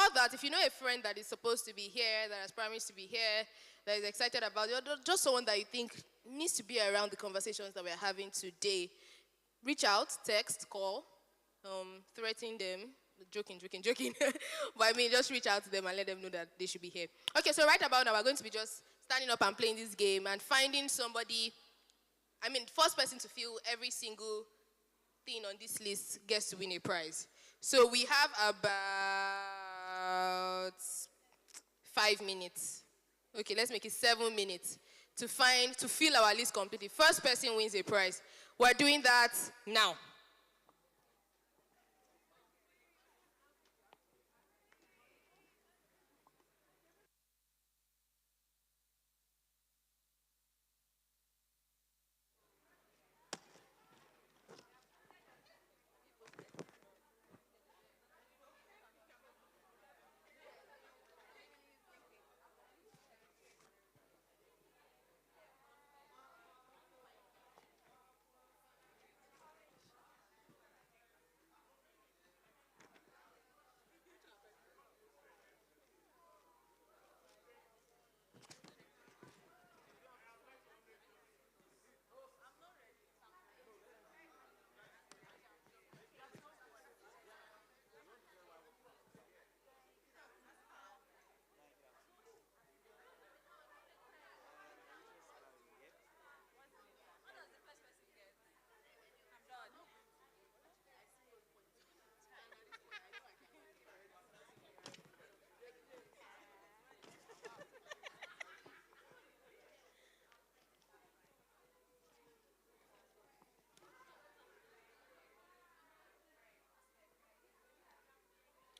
before that, if you know a friend that is supposed to be here, that has promised to be here, that is excited about it, or just someone that you think needs to be around the conversations that we're having today, reach out, text, call, threaten them. Joking. But I mean, just reach out to them and let them know that they should be here. Okay, so right about now, we're going to be just standing up and playing this game and finding somebody. I mean, first person to fill every single thing on this list gets to win a prize. So we have about 5 minutes. Okay, let's make it 7 minutes to fill our list completely. First person wins a prize. We're doing that now.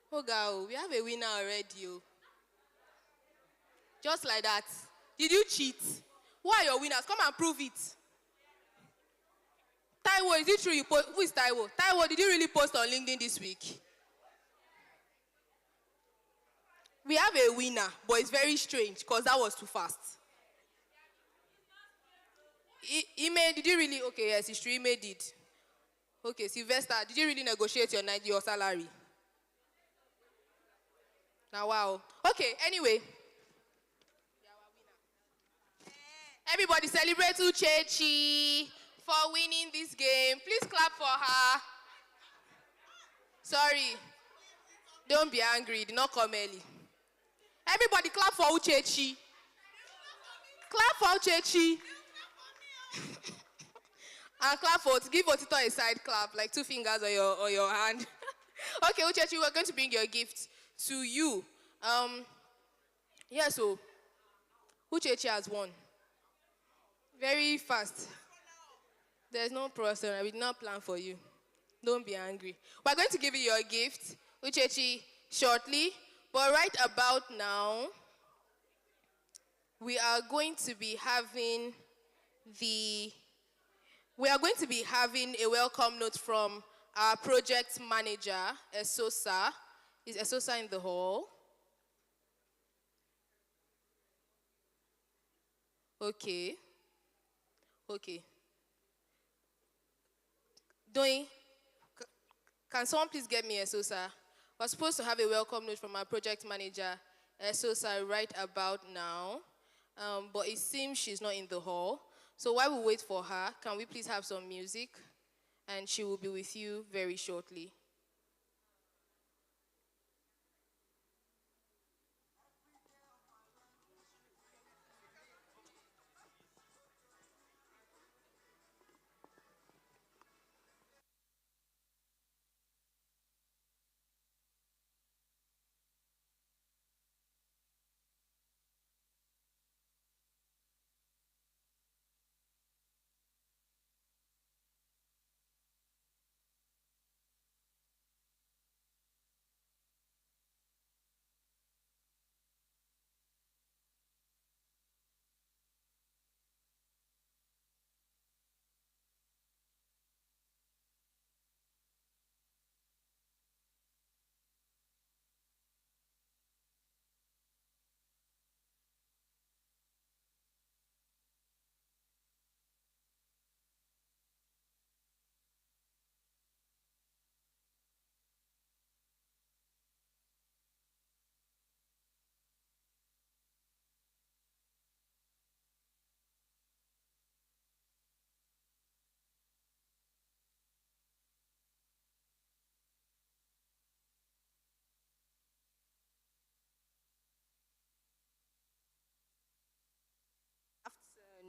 Oh, girl, we have a winner already. Oh. Just like that. Did you cheat? Who are your winners? Come and prove it. Taiwo, is it true you post? Who is Taiwo? Taiwo, did you really post on LinkedIn this week? We have a winner, but it's very strange because that was too fast. Ime, did you really? Okay, yes, it's true. Ime did. Okay, Sylvester, did you really negotiate your salary? Now, wow. Okay, anyway. Everybody celebrate Uchechi for winning this game. Please clap for her. Sorry. Don't be angry. Did not come early. Everybody clap for Uchechi. Clap for Uchechi. And clap for, give Otito a side clap, like 2 fingers on your hand. Okay, Uchechi, we're going to bring your gift to you. Yeah, so Uchechi has won. Very fast. There's no person. I did not plan for you. Don't be angry. We're going to give you your gift, Uchechi, shortly. But right about now, we are going to be having a welcome note from our project manager, Esosa. Is Esosa in the hall? Okay. Doing, can someone please get me Esosa? We're supposed to have a welcome note from our project manager, Esosa, right about now. But it seems she's not in the hall. So while we wait for her, can we please have some music? And she will be with you very shortly.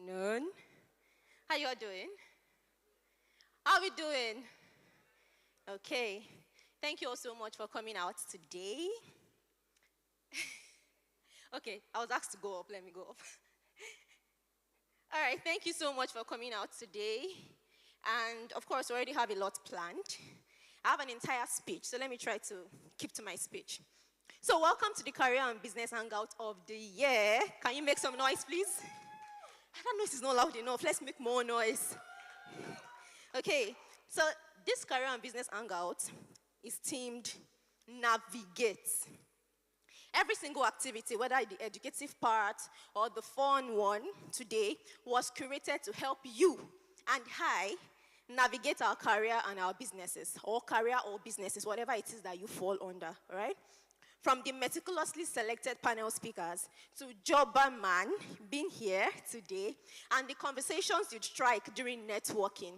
afternoon. How you all doing? How we doing? Okay. Thank you all so much for coming out today. Okay, I was asked to go up. Let me go up. All right, thank you so much for coming out today. And of course, we already have a lot planned. I have an entire speech, so let me try to keep to my speech. So welcome to the Career and Business Hangout of the year. Can you make some noise, please? That noise is not loud enough. Let's make more noise. Okay, so this Career and Business Hangout is themed Navigate. Every single activity, whether the educative part or the fun one today, was curated to help you and I navigate our career and our businesses, or career or businesses, whatever it is that you fall under, right? From the meticulously selected panel speakers to Jobber Man being here today, and the conversations you'd strike during networking.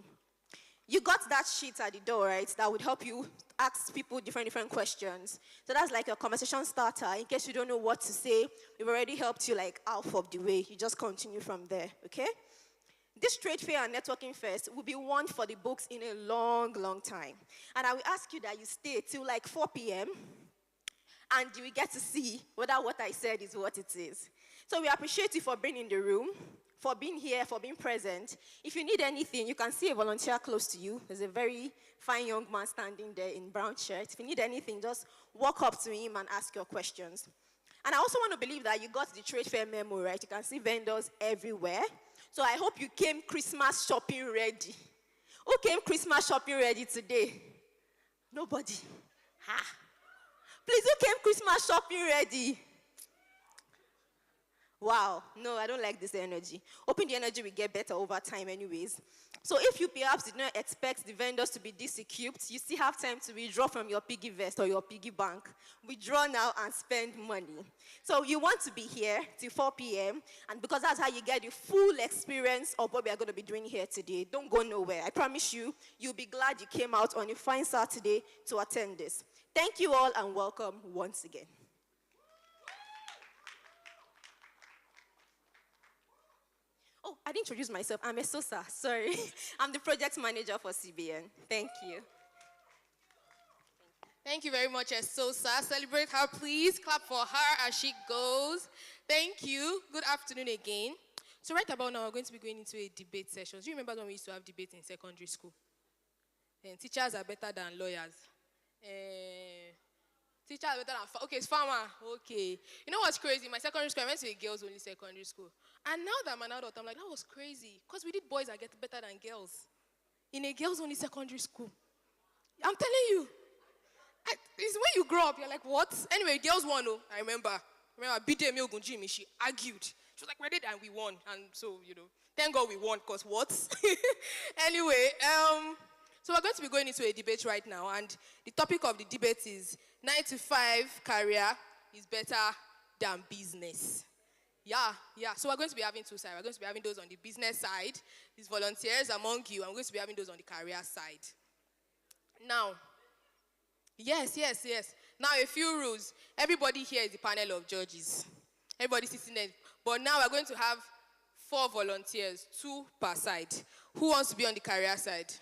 You got that sheet at the door, right? That would help you ask people different questions. So that's like a conversation starter. In case you don't know what to say, we've already helped you like half of the way. You just continue from there, okay? This trade fair and networking fest will be one for the books in a long, long time. And I will ask you that you stay till like 4 p.m. and you will get to see whether what I said is what it is. So we appreciate you for being in the room, for being here, for being present. If you need anything, you can see a volunteer close to you. There's a very fine young man standing there in brown shirt. If you need anything, just walk up to him and ask your questions. And I also want to believe that you got the trade fair memo, right? You can see vendors everywhere. So I hope you came Christmas shopping ready. Who came Christmas shopping ready today? Nobody. Ha. Please, who came Christmas shopping ready? Wow, no, I don't like this energy. Hoping the energy will get better over time anyways. So if you perhaps did not expect the vendors to be this equipped, you still have time to withdraw from your piggy vest or your piggy bank. Withdraw now and spend money. So you want to be here till 4 p.m. and because that's how you get the full experience of what we are going to be doing here today. Don't go nowhere. I promise you, you'll be glad you came out on a fine Saturday to attend this. Thank you all and welcome once again. Oh, I didn't introduce myself. I'm Esosa. Sorry. I'm the project manager for CBN. Thank you. Thank you very much, Esosa. Celebrate her, please. Clap for her as she goes. Thank you. Good afternoon again. So right about now, we're going to be going into a debate session. Do you remember when we used to have debates in secondary school? And teachers are better than lawyers. Teachers are better than... Okay, it's farmer. Okay. You know what's crazy? My secondary school, I went to a girls-only secondary school. And now that I'm an adult, I'm like, that was crazy. Because we did boys that get better than girls. In a girls-only secondary school. I'm telling you. It's when you grow up, you're like, what? Anyway, girls won, oh. I remember Bide Miogunjimi, she argued. She was like, ready, and we won. And so, thank God we won, because what? Anyway, so we're going to be going into a debate right now. And the topic of the debate is 9 to 5 career is better than business. Yeah. So we're going to be having two sides. We're going to be having those on the business side, these volunteers among you, and we're going to be having those on the career side. Now, yes. Now, a few rules. Everybody here is a panel of judges. Everybody sitting there. But now we're going to have 4 volunteers, 2 per side. Who wants to be on the career side?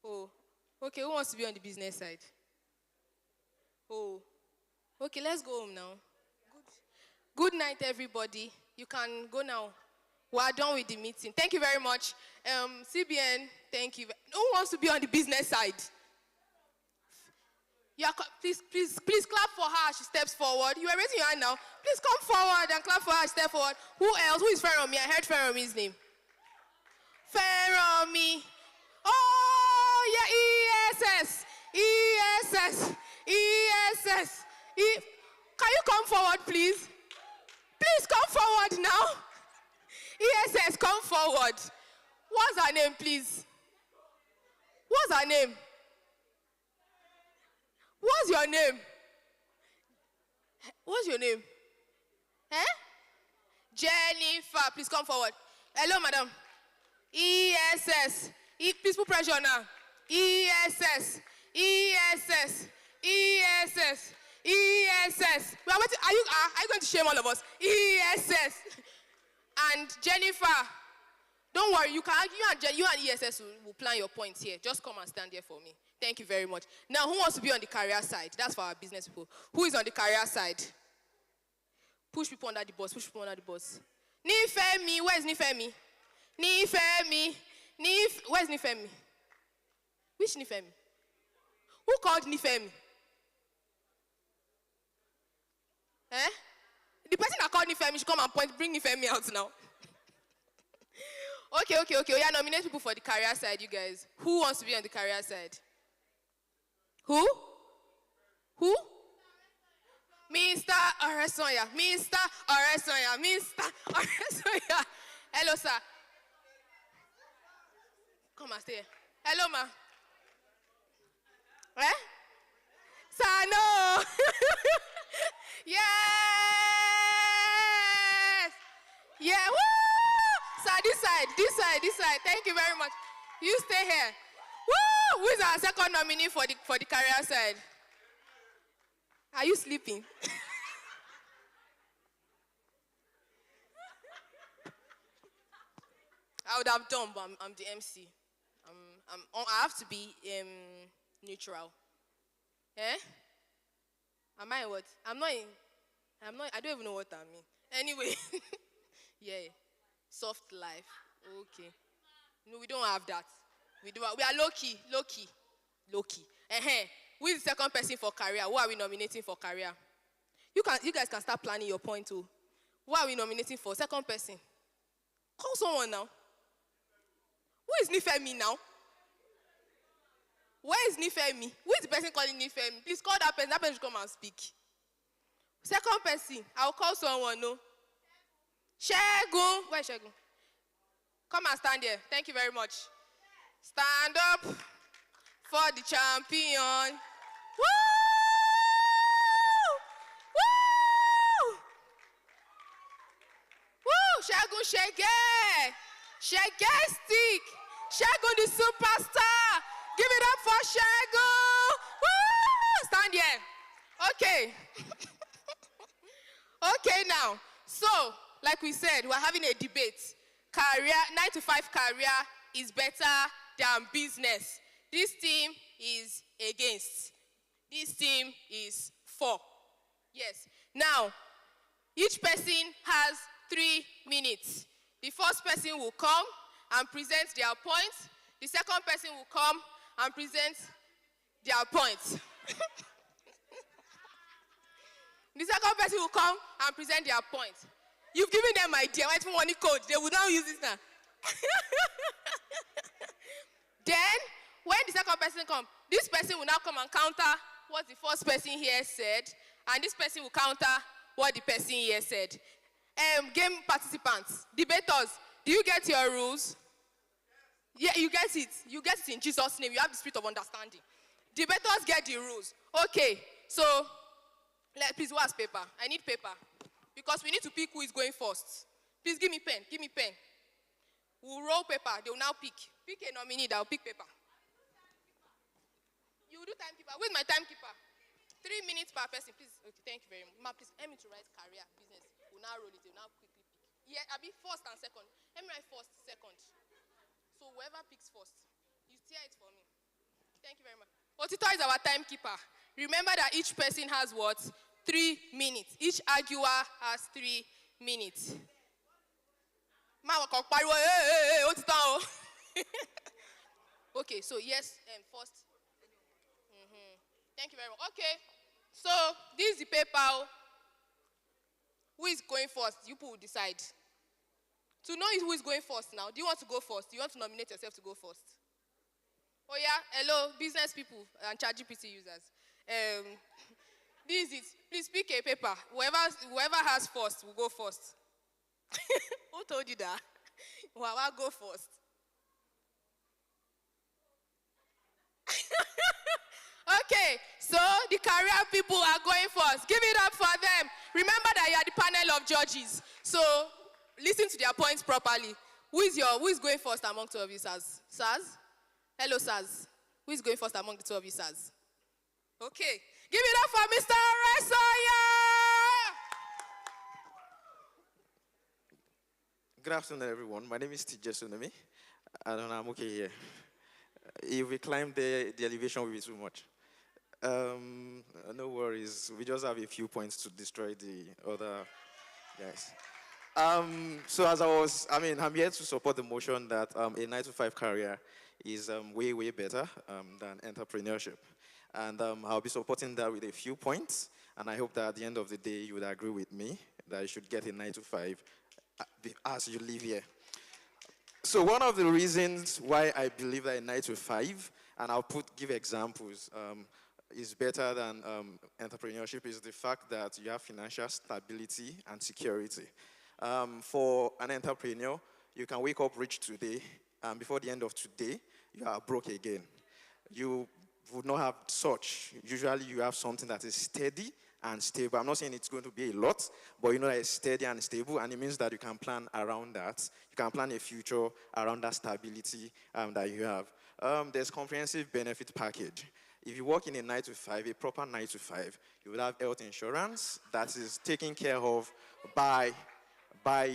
Oh, okay. Who wants to be on the business side? Oh, okay. Let's go home now. Good night, everybody. You can go now. We are done with the meeting. Thank you very much. CBN, thank you. Who wants to be on the business side? Yeah, please clap for her as she steps forward. You are raising your hand now. Please come forward and clap for her as she steps forward. Who else? Who is Feromi? I heard Feromi's name. Feromi. Oh, yeah, ESS. Can you come forward, please? Please come forward now. ESS, come forward. What's her name, please? What's her name? What's your name? What's your name? Jennifer, please come forward. Hello, madam. ESS. Please put pressure now. ESS. ESS. We are waiting. Are you going to shame all of us? ESS. And Jennifer, don't worry. You and ESS will plan your points here. Just come and stand here for me. Thank you very much. Now, who wants to be on the career side? That's for our business people. Who is on the career side? Push people under the bus. Push people under the bus. Nifemi. Where is Nifemi? Nifemi. Where's Nifemi? Which Nifemi? Who called Nifemi? Eh? The person that called Nifemi should come and bring Nifemi out now. Okay. Yeah, nominate people for the career side, you guys. Who wants to be on the career side? Who? Mr. Oresoya. Mr. Oresoya. Hello, sir. Come and stay here. Hello, ma. Eh? Sir, no. Yes. Yeah. Woo! Sir, this side. Thank you very much. You stay here. Woo! Who is our second nominee for the career side? Are you sleeping? I would have done, but I'm the MC. I have to be neutral. Eh? Am I what? I'm not. I don't even know what I mean. Anyway, yeah, soft life. Okay. No, we don't have that. We are low key. Who is the second person for career? Who are we nominating for career? You guys can start planning your point too. Who are we nominating for? Second person. Call someone now. Who is Nifemi now? Where is Nifemi? Who is the person calling Nifemi? Please call that person. That person should come and speak. Second person. I'll call someone, no? Shegun. Where is Shegun? Come and stand here. Thank you very much. Stand up for the champion. Woo! Woo! Woo! Shegun Shege. Shege stick. Shegun the superstar. Give it up for Shegun. Woo! Stand here. Okay. Okay now. So, like we said, we're having a debate. 9 to 5 career is better than business. This team is against. This team is for. Yes. Now, each person has 3 minutes. The first person will come and present their points. The second person will come and present their points. The second person will come and present their points. You've given them idea. Why do you want code? They will now use it now. Then, when the second person comes, this person will now come and counter what the first person here said, and this person will counter what the person here said. Game participants, debaters, do you get your rules? Yeah, you get it. You get it in Jesus' name. You have the spirit of understanding. Debaters get the rules. Okay, so, please, who has paper? I need paper. Because we need to pick who is going first. Please give me pen. We'll roll paper. They will now pick. Pick a nominee that will pick paper. You will do timekeeper. Where's my timekeeper? 3 minutes per person. Please. Okay, thank you very much. Ma, please, help me to write career, business. We'll now roll it. We'll now quickly pick. Yeah, I'll be first and second. Let me write first, second. So whoever picks first, you steer it for me. Thank you very much. Otito is our timekeeper. Remember that each person has what? 3 minutes. Each arguer has 3 minutes. Okay, so yes, first. Thank you very much. Okay, so this is the paper. Who is going first? You people will decide. To know who is going first now, do you want to go first? Do you want to nominate yourself to go first? Oh yeah, hello, business people and ChatGPT users. This is it. Please pick a paper. Whoever has first will go first. Who told you that? Well, I'll go first. Okay, so the career people are going first. Give it up for them. Remember that you are the panel of judges. So listen to their points properly. Who is going first among two of you, sirs? Sirs? Hello, sirs. Who is going first among the two of you, sirs? Okay. Give it up for Mr. Resoya! Good afternoon, everyone. My name is TJ Sunami, and I'm okay here. If we climb the elevation will be too much. No worries. We just have a few points to destroy the other guys. So as I'm here to support the motion that a 9 to 5 career is way, way better than entrepreneurship. And I'll be supporting that with a few points. And I hope that at the end of the day, you would agree with me that you should get a 9 to 5 as you live here. So one of the reasons why I believe that a 9 to 5, and give examples, is better than entrepreneurship is the fact that you have financial stability and security. For an entrepreneur, you can wake up rich today, and before the end of today, you are broke again. You would not have such. Usually, you have something that is steady and stable. I'm not saying it's going to be a lot, but you know that it's steady and stable, and it means that you can plan around that. You can plan a future around that stability that you have. There's comprehensive benefit package. If you work in a 9 to 5, a proper 9 to 5, you will have health insurance that is taken care of by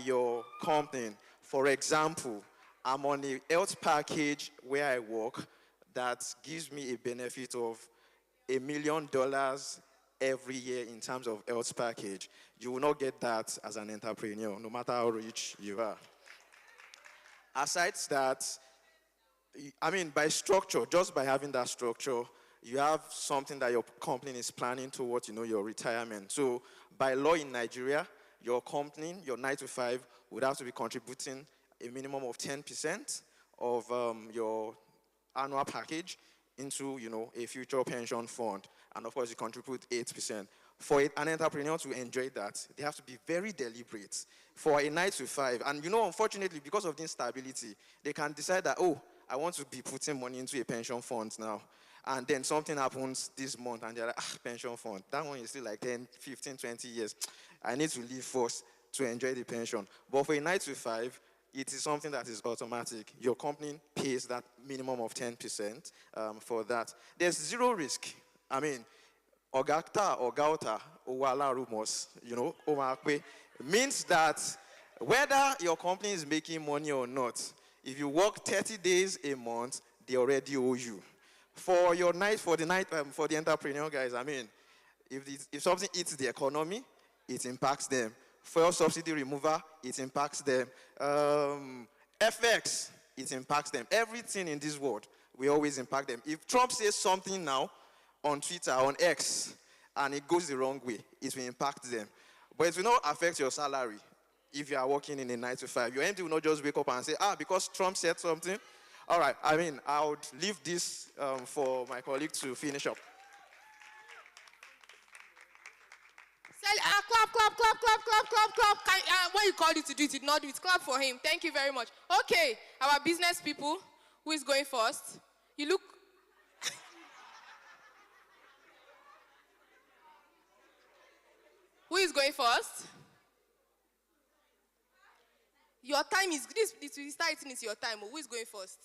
your company. For example, I'm on a health package where I work that gives me a benefit of $1 million every year in terms of health package. You will not get that as an entrepreneur, no matter how rich you are. Aside that, by structure, just by having that structure, you have something that your company is planning towards, your retirement. So by law in Nigeria, your company, your 9 to 5, would have to be contributing a minimum of 10% of your annual package into, a future pension fund. And of course, you contribute 8%. For an entrepreneur to enjoy that, they have to be very deliberate. For a 9 to 5, and unfortunately, because of the instability, they can decide that, oh, I want to be putting money into a pension fund now. And then something happens this month, and they're like, pension fund. That one is still like 10, 15, 20 years. I need to leave first to enjoy the pension. But for a 9 to 5, it is something that is automatic. Your company pays that minimum of 10% for that. There's zero risk. Ogata, Ogauta, Owala Rumors, Omakwe, means that whether your company is making money or not, if you work 30 days a month, they already owe you. For the entrepreneur guys, if something eats the economy, it impacts them. Fuel subsidy remover, it impacts them. FX, it impacts them. Everything in this world will always impact them. If Trump says something now on Twitter, on X, and it goes the wrong way, it will impact them. But it will not affect your salary if you are working in a 9 to 5. Your MD will not just wake up and say, because Trump said something. All right, I would leave this for my colleague to finish up. Clap, clap, clap, clap, clap, clap, clap. When you called it to do it, did not do it. Clap for him. Thank you very much. Okay, our business people, who is going first? You look... Who is going first? Your time is... This starting is your time. Who is going first?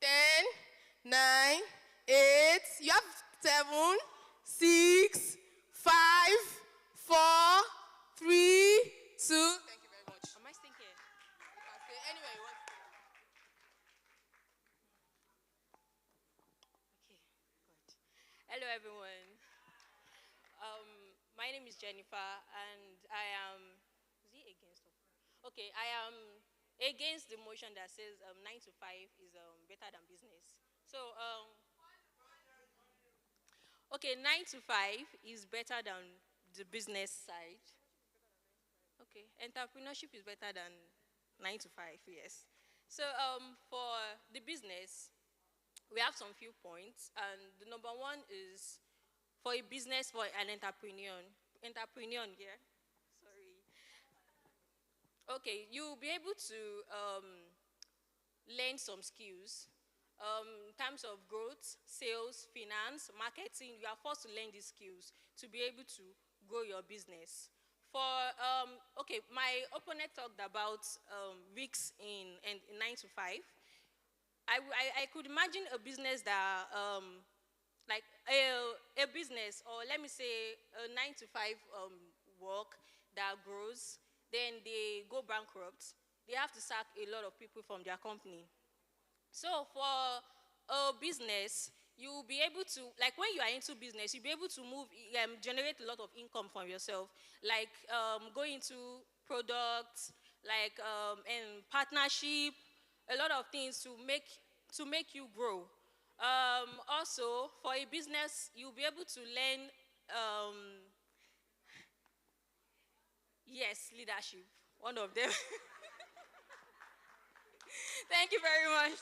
Ten, 9, 8. You have 7, 6, 5, 4, 3, 2. Thank you very much. Am I staying here? You can stay anywhere you want. Okay, good. Hello, everyone. My name is Jennifer, and I am... Is he against? Okay, I am against the motion that says 9 to 5 is better than business. So, okay, 9 to 5 is better than the business side. Okay, entrepreneurship is better than 9 to 5, yes. So, for the business, we have some few points, and the number one is for a business, for an entrepreneur. Entrepreneur, yeah? Sorry. Okay, you'll be able to learn some skills in terms of growth, sales, finance, marketing. You are forced to learn these skills to be able to grow your business. Okay, my opponent talked about weeks in 9 to 5. I could imagine a business that, like a business, or let me say a 9 to 5 work that grows, then they go bankrupt. They have to sack a lot of people from their company. So for a business, you'll be able to, like when you are into business, you'll be able to generate a lot of income from yourself, like go into products, like and partnership, a lot of things to make you grow. Also, for a business, you'll be able to learn, yes, leadership, one of them. Thank you very much.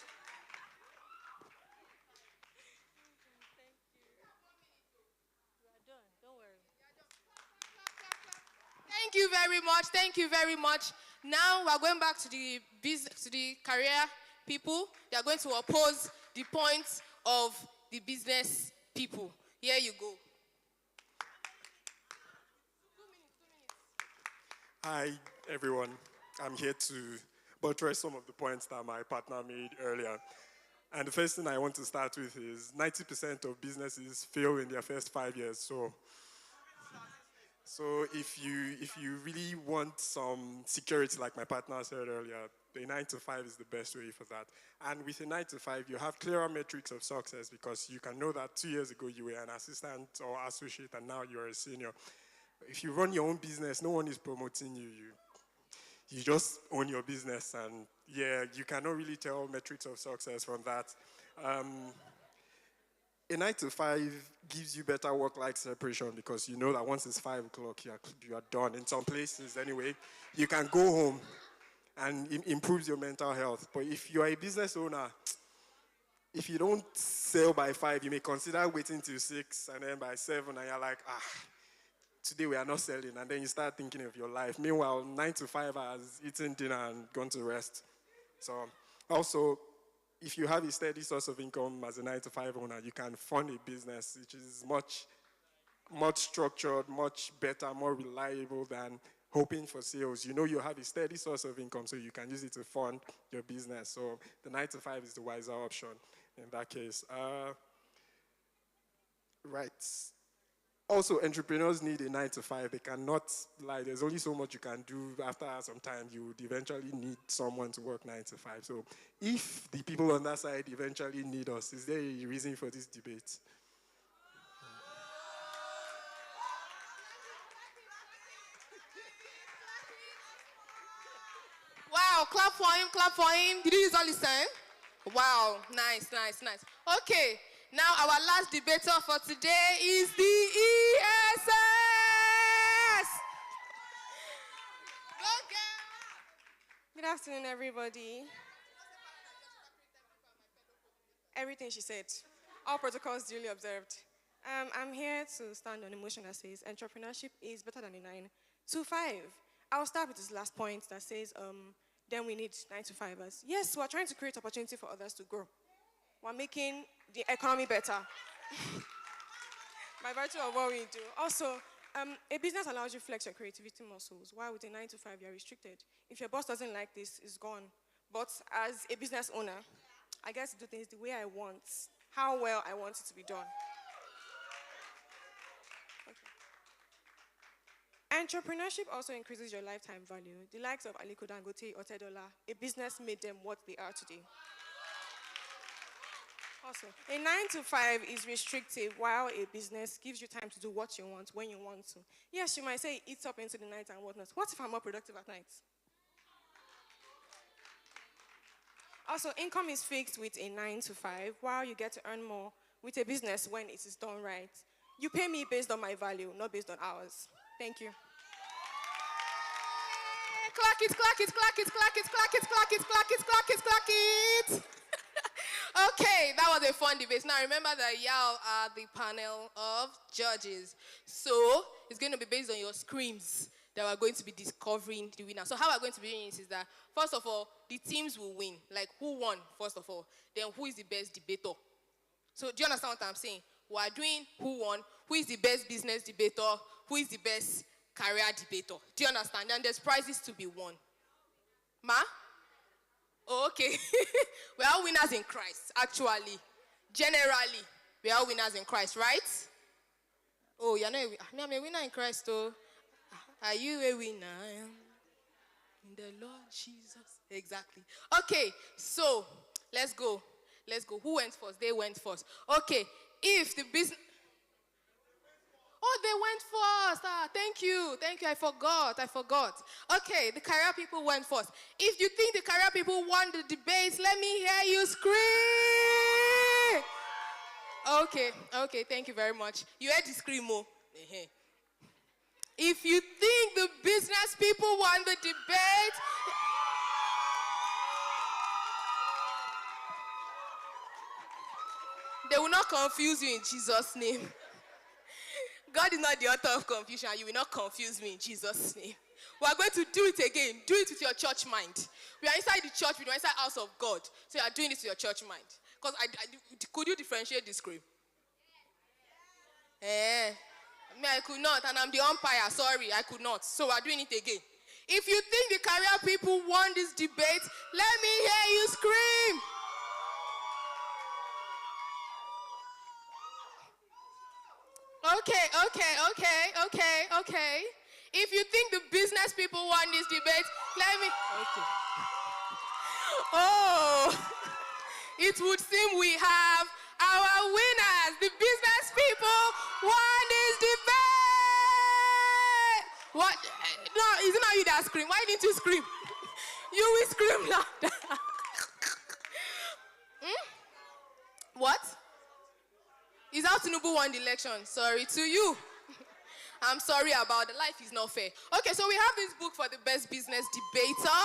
We are done. Don't worry. Thank you very much. Thank you very much. Now we're going back to the business, to the career people. They are going to oppose the points of the business people. Here you go. Hi, everyone. I'm here to buttress some of the points that my partner made earlier. And the first thing I want to start with is 90% of businesses fail in their first 5 years. So if you really want some security, like my partner said earlier, the 9 to 5 is the best way for that. And with a 9 to 5, you have clearer metrics of success because you can know that 2 years ago you were an assistant or associate and now you're a senior. If you run your own business, no one is promoting you. You just own your business, and yeah, you cannot really tell metrics of success from that. Um, a 9 to 5 gives you better work-life separation because you know that once it's 5 o'clock, you are done. In some places, anyway, you can go home and improves your mental health. But if you are a business owner, if you don't sell by 5, you may consider waiting till 6, and then by 7, and you're like, today we are not selling, and then you start thinking of your life. Meanwhile, 9 to 5 has eaten dinner and gone to rest. So also, if you have a steady source of income as a 9 to 5 owner, you can fund a business which is much structured, much better, more reliable than hoping for sales. You know you have a steady source of income, so you can use it to fund your business. So the 9 to 5 is the wiser option in that case. Right. Also, entrepreneurs need a 9 to 5. They cannot, like, there's only so much you can do. After some time, you would eventually need someone to work 9 to 5. So if the people on that side eventually need us, is there a reason for this debate? Wow, clap for him, clap for him. Did you use all his time? Wow, nice, nice, nice. Okay, now our last debater for today is the ESS. Go girl. Good afternoon, everybody. Everything she said, all protocols duly observed. I'm here to stand on a motion that says entrepreneurship is better than a 9 to 5. I'll start with this last point that says, then we need 9 to 5ers. Yes, we're trying to create opportunity for others to grow. We're making the economy better by virtue of what we do. Also, a business allows you to flex your creativity muscles, while with a 9 to 5, you're restricted. If your boss doesn't like this, it's gone. But as a business owner, I get to do things the way I want, how well I want it to be done. Entrepreneurship also increases your lifetime value. The likes of Aliko Dangote or Tedola, a business made them what they are today. Also, a 9 to 5 is restrictive, while a business gives you time to do what you want when you want to. Yes, you might say it eats up into the night and whatnot. What if I'm more productive at night? Also, income is fixed with a 9 to 5, while you get to earn more with a business when it is done right. You pay me based on my value, not based on hours. Thank you. Clack it, clack it, clack it, clack it, clack it, clack it, clack it, clack it, clack it. Okay, that was a fun debate. Now remember that y'all are the panel of judges. So it's going to be based on your screams that we're going to be discovering the winner. So how we're going to be doing this is that, first of all, the teams will win. Like, who won, first of all. Then who is the best debater. So do you understand what I'm saying? We are doing who won, who is the best business debater, who is the best career debater. Do you understand? And there's prizes to be won. Ma? Oh, okay. We are all winners in Christ, actually. Generally, we are all winners in Christ, right? Oh, you're not I'm a winner in Christ, though. Are you a winner? In the Lord Jesus. Exactly. Okay, so let's go. Let's go. Who went first? They went first. Okay, if the business... Oh, they went first. Thank you. Thank you. I forgot. Okay, the career people went first. If you think the career people won the debates, let me hear you scream. Okay. Thank you very much. You heard the scream, oh. If you think the business people won the debate, they will not confuse you in Jesus' name. God is not the author of confusion. You will not confuse me in Jesus' name. We are going to do it again. Do it with your church mind. We are inside the church. We are inside the house of God. So you are doing it with your church mind. Because could you differentiate the scream? Me, I could not. And I'm the umpire. Sorry, I could not. So we are doing it again. If you think the career people won this debate, let me hear you scream. Okay. If you think the business people won this debate, let me... Okay. Oh, it would seem we have our winners. The business people won this debate. What? No, is it not you that scream? Why didn't you scream? You will scream louder. What? Is how Tinubu won the election? Sorry to you. I'm sorry about it. Life is not fair. Okay, so we have this book for the best business debater.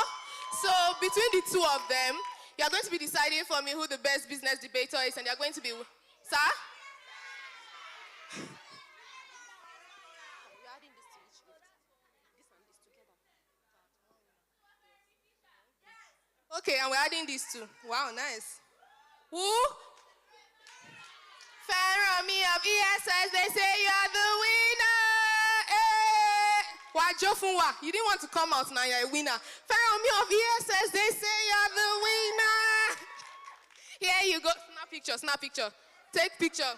So between the two of them, you are going to be deciding for me who the best business debater is, and they are going to be... Sir? Okay, and we're adding these two. Wow, nice. Who? Fermi of ESS, they say you are the winner. You didn't want to come out now, you're a winner. Fermi of ESS, they say you are the winner. Here you go. Snap picture. Take picture.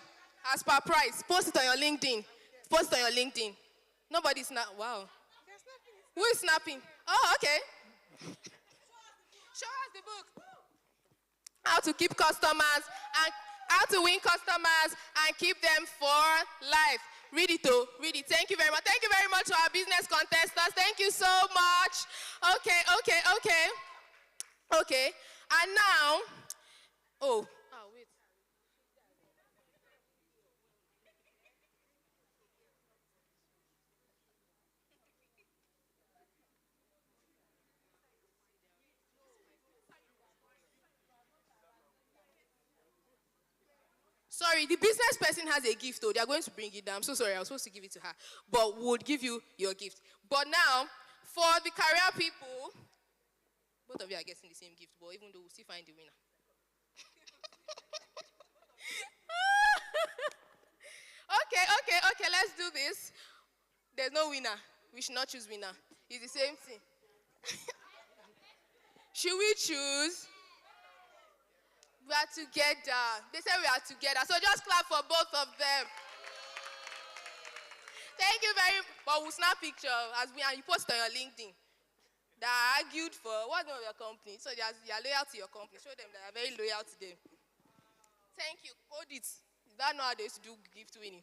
As per price. Post it on your LinkedIn. Nobody's snap. Wow. Who is snapping? Oh, okay. Show us the book. How to keep customers and how to win customers and keep them for life. Read it, though. Read it. Thank you very much. Thank you very much to our business contestants. Thank you so much. Okay. And now, wait. Sorry, the business person has a gift, though. They are going to bring it down. I'm so sorry. I was supposed to give it to her. But would give you your gift. But now, for the career people, both of you are getting the same gift, but even though we'll still find the winner. Okay, let's do this. There's no winner. We should not choose winner. It's the same thing. Should we choose? We are together. They say we are together. So just clap for both of them. Thank you very much. But we'll snap picture and you post on your LinkedIn. That argued for what's the name of your company. So you are loyal to your company. Show them that you are very loyal to them. Thank you. Hold it. Is that not how they used to do gift winning?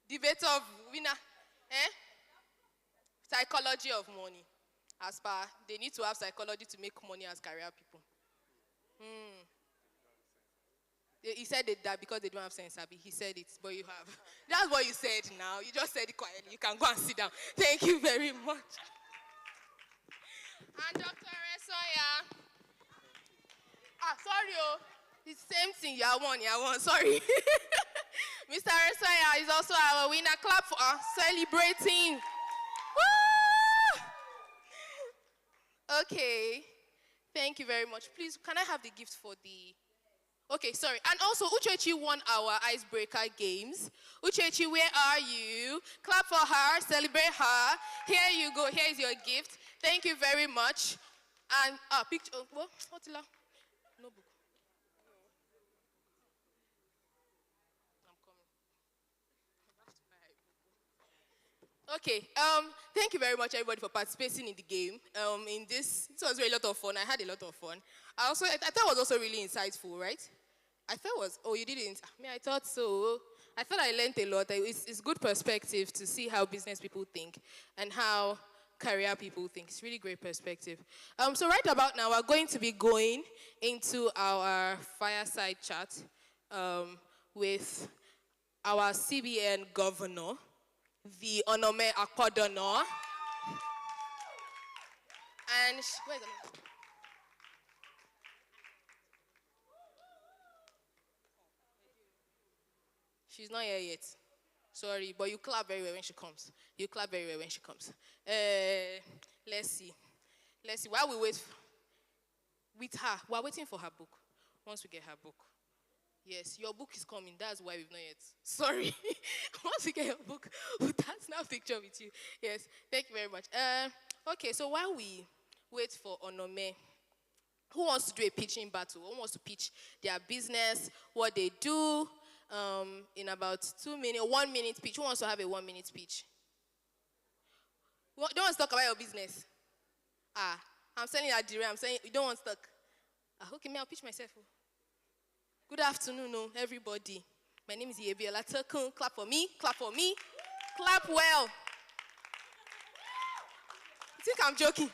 Debater of winner. Psychology of money. As per, they need to have psychology to make money as career people. He said that because they don't have sense, Abby. He said it, but you have. That's what you said now. You just said it quietly. You can go and sit down. Thank you very much. And Dr. Esoya. Sorry, it's the same thing. You won. Sorry. Mr. Esoya is also our winner. Clap for us. Celebrating. Woo! Okay. Thank you very much. Please, can I have the gift for the... Okay, sorry. And also, Uchechi won our icebreaker games. Uchechi, where are you? Clap for her. Celebrate her. Here you go. Here is your gift. Thank you very much. And picture. What's it? No book. Okay. Thank you very much, everybody, for participating in the game. In this, it was really a lot of fun. I had a lot of fun. I thought it was also really insightful, right? I thought it was. Oh, you didn't. I mean, I thought so. I thought I learned a lot. It's good perspective to see how business people think and how career people think. It's really great perspective. So right about now, we're going to be going into our fireside chat with our CBN governor, the Onome Akpodono. And where's the She's not here yet. Sorry, but you clap very well when she comes. You clap very well when she comes. Let's see. Let's see. While we wait with her, we're waiting for her book. Once we get her book. Yes, your book is coming. That's why we've not yet. Sorry. Once we get your book, that's now picture with you. Yes, thank you very much. Okay, so while we wait for Onome, who wants to do a pitching battle? Who wants to pitch their business, what they do, in about 2 minutes, 1 minute speech? Who wants to have a 1 minute speech? Don't want to talk about your business. I'm selling at the I'm saying you don't want to talk. Okay, I'll pitch myself. Good afternoon, everybody. My name is Yebiola Tokun. Clap for me. Clap for me. Clap well. You think I'm joking?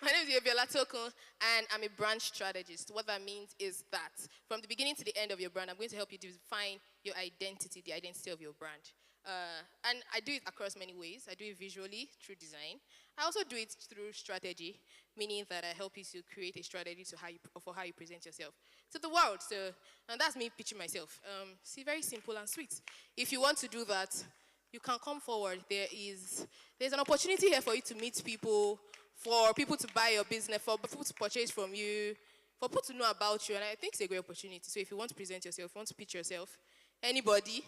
My name is Yebiola Tokun, and I'm a brand strategist. What that means is that from the beginning to the end of your brand, I'm going to help you define your identity, the identity of your brand. And I do it across many ways. I do it visually through design. I also do it through strategy, meaning that I help you to create a strategy for how you present yourself to the world. And that's me pitching myself. See, very simple and sweet. If you want to do that, you can come forward. There's an opportunity here for you to meet people, for people to buy your business, for people to purchase from you, for people to know about you. And I think it's a great opportunity. So if you want to present yourself, if you want to pitch yourself, anybody,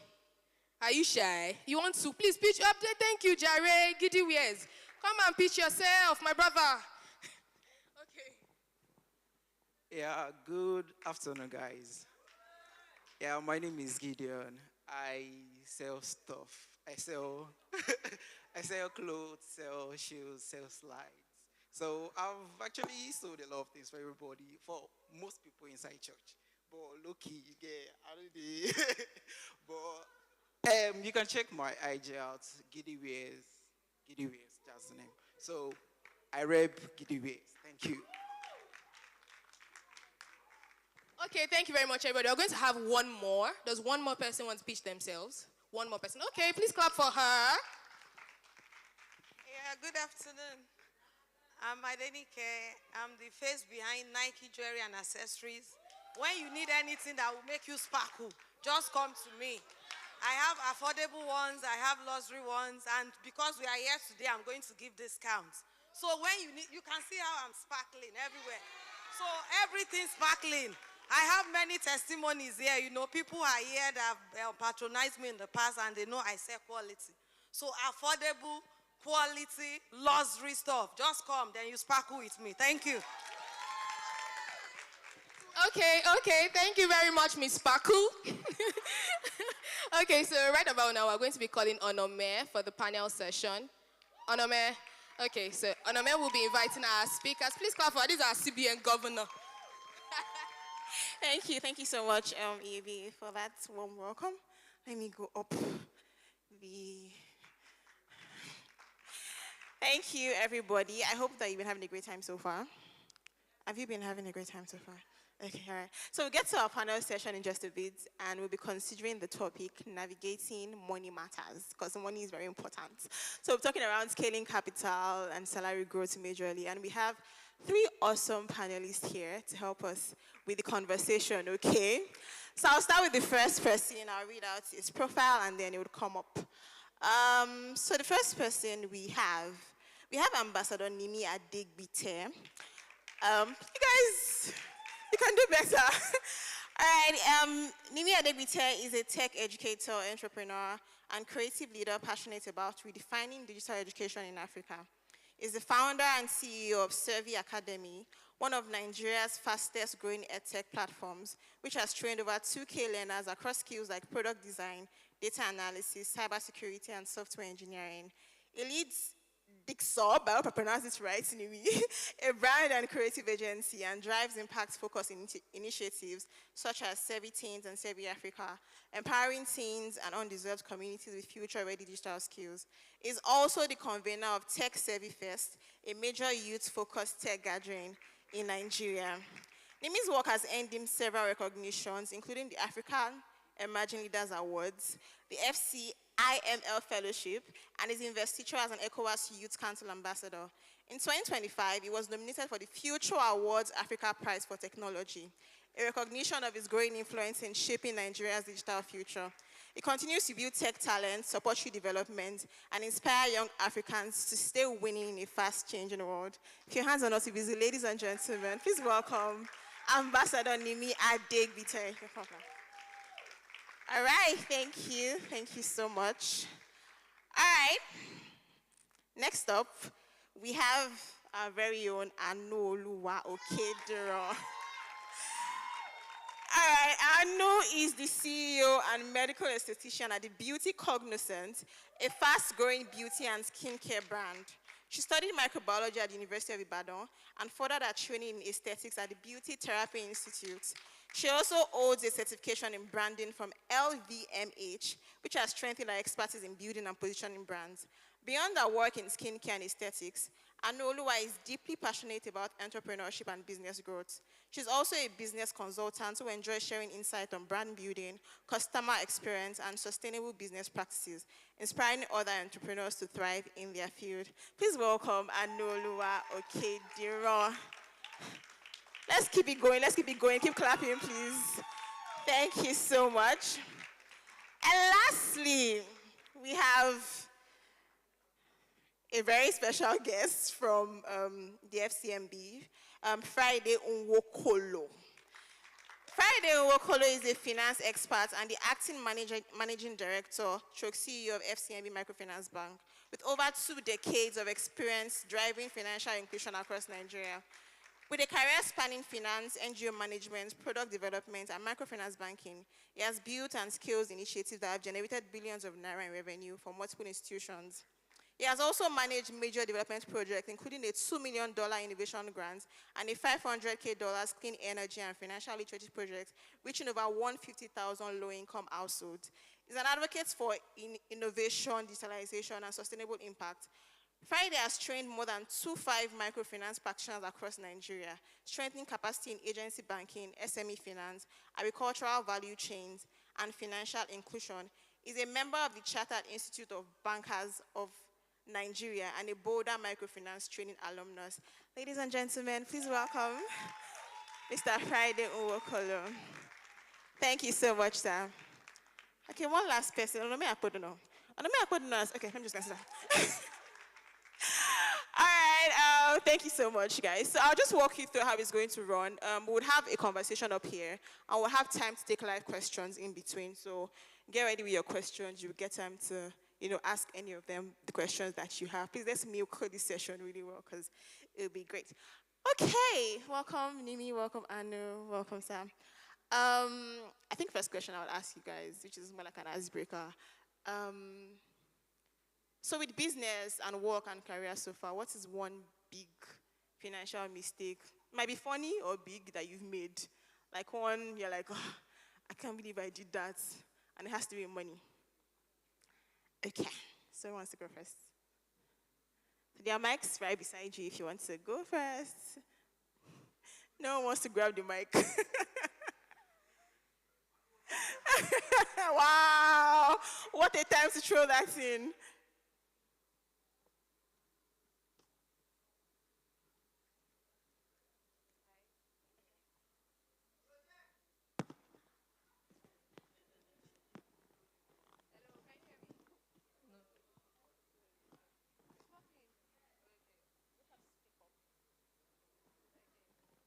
are you shy? You want to? Please pitch up there. Thank you, Jare. Giddy Wears. Come and pitch yourself, my brother. Okay. Yeah, good afternoon, guys. Yeah, my name is Gideon. I sell stuff. I sell, I sell clothes, sell shoes, sell slides. So I've actually sold a lot of things for everybody, for most people inside church. But low-key, yeah, I don't know. But you can check my IG out, Giddy Wears. Giddy Wears, that's the name. So I rep Giddy Wears. Thank you. Okay, thank you very much, everybody. We're going to have one more. Does one more person want to pitch themselves? One more person. Okay, please clap for her. Yeah, good afternoon. I'm Adenike. I'm the face behind Nike Jewelry and Accessories. When you need anything that will make you sparkle, just come to me. I have affordable ones, I have luxury ones, and because we are here today, I'm going to give discounts. So when you need, you can see how I'm sparkling everywhere. So everything sparkling. I have many testimonies here. You know, people are here that have patronized me in the past, and they know I sell quality. So affordable, quality, luxury stuff. Just come, then you sparkle with me. Thank you. Okay. Thank you very much, Miss Sparkle. Okay, so right about now, we're going to be calling Onome for the panel session. Onome. Okay, so Onome will be inviting our speakers. Please clap for her. This is our CBN governor. Thank you so much, EB, for that warm welcome. Let me go up the... Thank you, everybody. I hope that you've been having a great time so far. Have you been having a great time so far? Okay, all right. So we'll get to our panel session in just a bit, and we'll be considering the topic, navigating money matters, because money is very important. So we're talking around scaling capital and salary growth majorly, and we have 3 awesome panelists here to help us with the conversation, okay? So I'll start with the first person. I'll read out his profile, and then it would come up. So the first person we have Ambassador Nimi Adegbite. You guys... You can do better. All right. Nimi Adegbite is a tech educator, entrepreneur, and creative leader passionate about redefining digital education in Africa. Is the founder and CEO of Survey Academy, one of Nigeria's fastest growing edtech platforms, which has trained over 2K learners across skills like product design, data analysis, cybersecurity, and software engineering. He leads Dixor, I hope I pronounce this right, anyway, a brand and creative agency, and drives impact-focused initiatives such as Servi Teens and Servi Africa, empowering teens and undeserved communities with future-ready digital skills. Is also the convener of Tech Servi Fest, a major youth-focused tech gathering in Nigeria. Nimi's work has earned him several recognitions, including the African Emerging Leaders Awards, the FCIML Fellowship, and his investiture as an ECOWAS Youth Council Ambassador. In 2025, he was nominated for the Future Awards Africa Prize for Technology, a recognition of his growing influence in shaping Nigeria's digital future. He continues to build tech talent, support youth development, and inspire young Africans to stay winning in a fast-changing world. If your hands are not too busy, ladies and gentlemen, please welcome Ambassador Nimi Adegbite. All right, thank you. Thank you so much. All right, next up, we have our very own Anoluwa Okedero. All right, Anu is the CEO and medical esthetician at the Beauty Cognizant, a fast-growing beauty and skincare brand. She studied microbiology at the University of Ibadan and furthered her training in aesthetics at the Beauty Therapy Institute. She also holds a certification in branding from LVMH, which has strengthened her expertise in building and positioning brands. Beyond her work in skincare and aesthetics, Anoluwa is deeply passionate about entrepreneurship and business growth. She's also a business consultant who enjoys sharing insight on brand building, customer experience, and sustainable business practices, inspiring other entrepreneurs to thrive in their field. Please welcome Anoluwa Okedero. Let's keep it going. Let's keep it going. Keep clapping, please. Thank you so much. And lastly, we have a very special guest from the FCMB, Friday Nwokolo. Friday Nwokolo is a finance expert and the acting managing director, stroke CEO of FCMB Microfinance Bank, with over 2 decades of experience driving financial inclusion across Nigeria. With a career spanning finance, NGO management, product development, and microfinance banking, he has built and scaled initiatives that have generated billions of naira in revenue for multiple institutions. He has also managed major development projects, including a $2 million innovation grant and a $500K clean energy and financial literacy project, reaching over 150,000 low-income households. He's an advocate for innovation, digitalization, and sustainable impact. Friday has trained more than 25 microfinance practitioners across Nigeria, strengthening capacity in agency banking, SME finance, agricultural value chains, and financial inclusion. He's a member of the Chartered Institute of Bankers of Nigeria and a Boulder Microfinance Training alumnus. Ladies and gentlemen, please welcome Mr. Friday Nwokolo. Thank you so much, sir. Okay, one last person. Okay, I'm just going to say. All right, thank you so much, guys. So I'll just walk you through how it's going to run. We'll have a conversation up here, and we'll have time to take live questions in between. So get ready with your questions. You'll get time to, ask any of them the questions that you have. Please let's milk this session really well, because it'll be great. Okay, welcome Nimi, welcome Anu, welcome Sam. I think first question I would ask you guys, which is more like an icebreaker. So with business and work and career so far, what is one big financial mistake? It might be funny or big that you've made. Like one, you're like, oh, I can't believe I did that. And it has to be money. Okay, so who wants to go first? There are mics right beside you if you want to go first. No one wants to grab the mic. Wow, what a time to throw that in.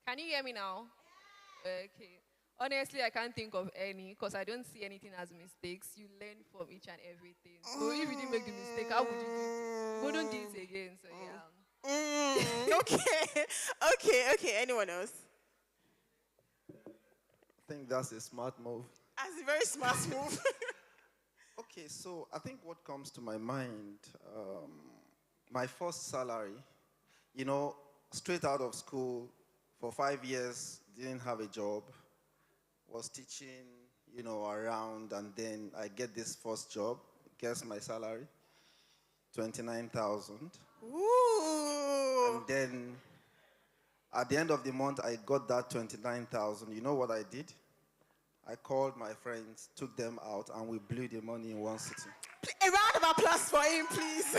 Can you hear me now? Okay. Honestly, I can't think of any because I don't see anything as mistakes. You learn from each and everything. So if you didn't make the mistake, how would you do it? Wouldn't do it again. So yeah. Okay. Anyone else? I think that's a smart move. That's a very smart move. Okay, so I think what comes to my mind, my first salary, you know, straight out of school for 5 years, didn't have a job, was teaching, around, and then I get this first job. Guess my salary? 29,000. Ooh. And then at the end of the month, I got that 29,000. You know what I did? I called my friends, took them out, and we blew the money in one sitting. A round of applause for him, please.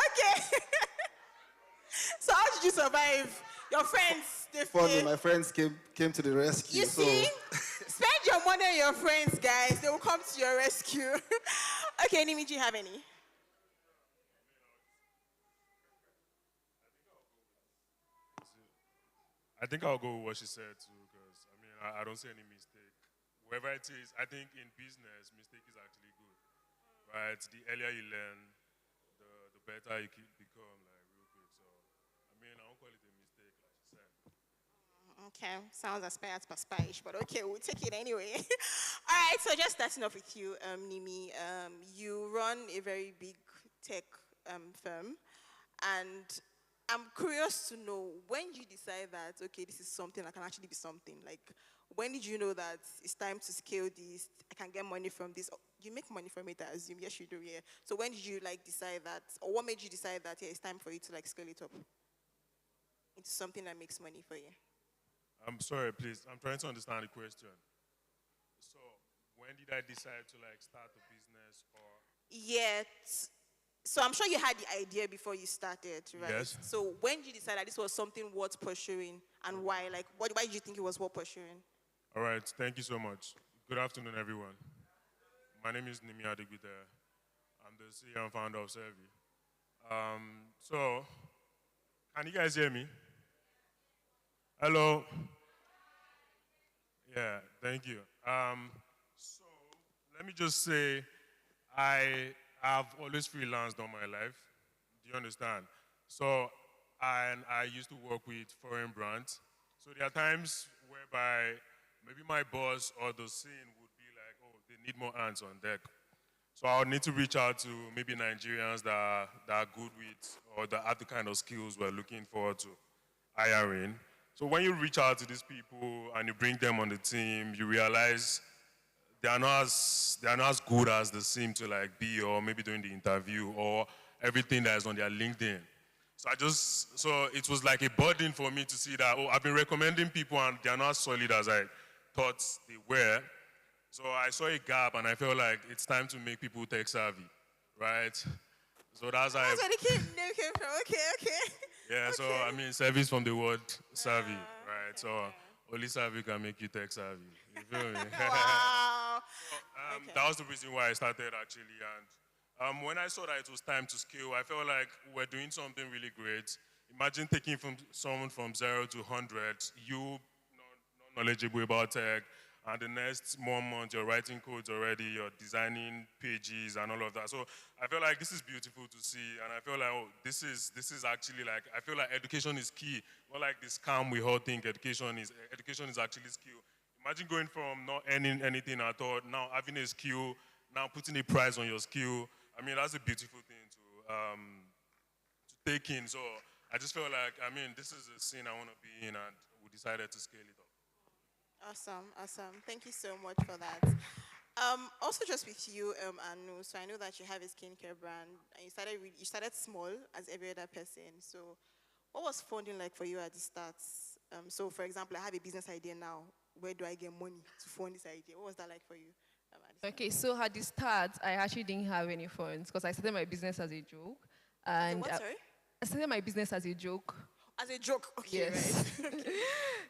Okay. So how did you survive? Your friends, they Funny, my friends came to the rescue. You see? Spend your money on your friends, guys. They will come to your rescue. Okay, Nimi, do you have any? I think I'll go with what she said too, because I don't see any mistake. Whoever it is, I think in business, mistake is actually good, right? The earlier you learn, the better you become, like real quick. So, I won't call it a mistake, like she said. Okay, sounds aspire-ish, but okay, we'll take it anyway. All right, so just starting off with you, Nimi. You run a very big tech firm, and I'm curious to know, when you decide that, okay, this is something that can actually be something, like, when did you know that it's time to scale this, I can get money from this? Oh, you make money from it, I assume. Yes, you do, yeah. So when did you, decide that, or what made you decide that, yeah, it's time for you to, scale it up into something that makes money for you? I'm sorry, please. I'm trying to understand the question. So, when did I decide to start a business or? Yet, so I'm sure you had the idea before you started, right? Yes. So when did you decide that this was something worth pursuing, and why? Why did you think it was worth pursuing? All right, thank you so much. Good afternoon, everyone. My name is Nimi Adegbite. I'm the CEO and founder of Servi. So, can you guys hear me? Hello? Yeah, thank you. So, let me just say, I have always freelanced all my life. Do you understand? So, and I used to work with foreign brands. So there are times whereby maybe my boss or the scene would be like, oh, they need more hands on deck. So I would need to reach out to maybe Nigerians that are good with or that have the kind of skills we're looking forward to hiring. So when you reach out to these people and you bring them on the team, you realize they are not as good as they seem to be, or maybe during the interview, or everything that is on their LinkedIn. So it was like a burden for me to see that, oh, I've been recommending people and they are not as solid as I thought they were. So I saw a gap and I felt like it's time to make people tech savvy, right? So that's how That's where the name came from. Okay. yeah, so service from the word savvy, right? So only savvy can make you tech savvy. You feel me? Wow. That was the reason why I started actually. And when I saw that it was time to scale, I felt like we're doing something really great. Imagine taking someone from 0 to 100, you not knowledgeable about tech, and the next 1 month you're writing codes already, you're designing pages and all of that. So I feel like this is beautiful to see, and I feel like, oh, this is actually I feel like education is key. Not like this scam we all think education is actually skill. Imagine going from not earning anything at all, now having a skill, now putting a price on your skill. That's a beautiful thing to take in. So I just felt like, this is a scene I want to be in, and we decided to scale it up. Awesome. Thank you so much for that. Also, just with you, Anu. So I know that you have a skincare brand, and you started small as every other person. So, what was funding like for you at the start? So, for example, I have a business idea now. Where do I get money to fund this idea? What was that like for you? Okay, so at the start, I actually didn't have any funds because I started my business as a joke. And what, sorry? I started my business as a joke. As a joke, okay, yes. Right. Okay.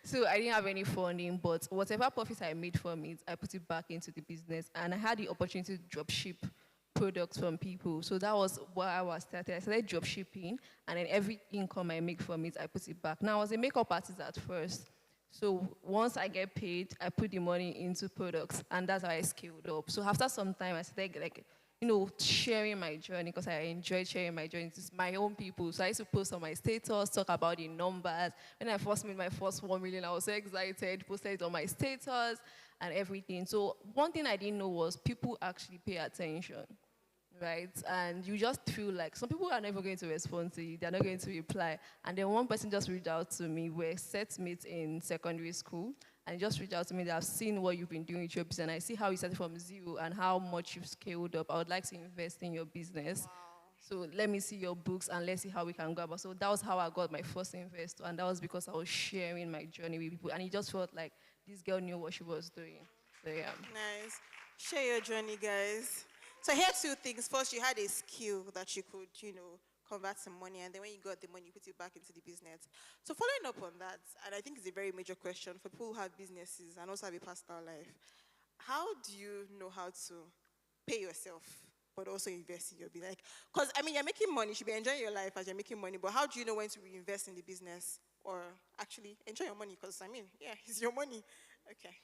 So I didn't have any funding, but whatever profits I made from it, I put it back into the business. And I had the opportunity to drop ship products from people. So that was why I started. I started drop shipping, and then every income I make from it, I put it back. Now, I was a makeup artist at first. So once I get paid, I put the money into products, and that's how I scaled up. So after some time, I started sharing my journey because I enjoy sharing my journey to my own people. So I used to post on my status, talk about the numbers. When I first made my first 1 million, I was so excited, posted it on my status and everything. So one thing I didn't know was people actually pay attention, right? And you just feel like some people are never going to respond to you, they're not going to reply. And then one person just reached out to me. We're set mates in secondary school, and he just reached out to me that I've seen what you've been doing with your business, and I see how you started from zero and how much you've scaled up. I would like to invest in your business. Wow. So let me see your books and let's see how we can go about. So that was how I got my first investor, and that was because I was sharing my journey with people, and it just felt like this girl knew what she was doing. So yeah. Nice. Share your journey, guys. So here are two things. First, you had a skill that you could, convert some money, and then when you got the money, you put it back into the business. So following up on that, and I think it's a very major question for people who have businesses and also have a personal life, how do you know how to pay yourself, but also invest in your business? Because, you're making money, you should be enjoying your life as you're making money, but how do you know when to reinvest in the business or actually enjoy your money? Because, it's your money. Okay.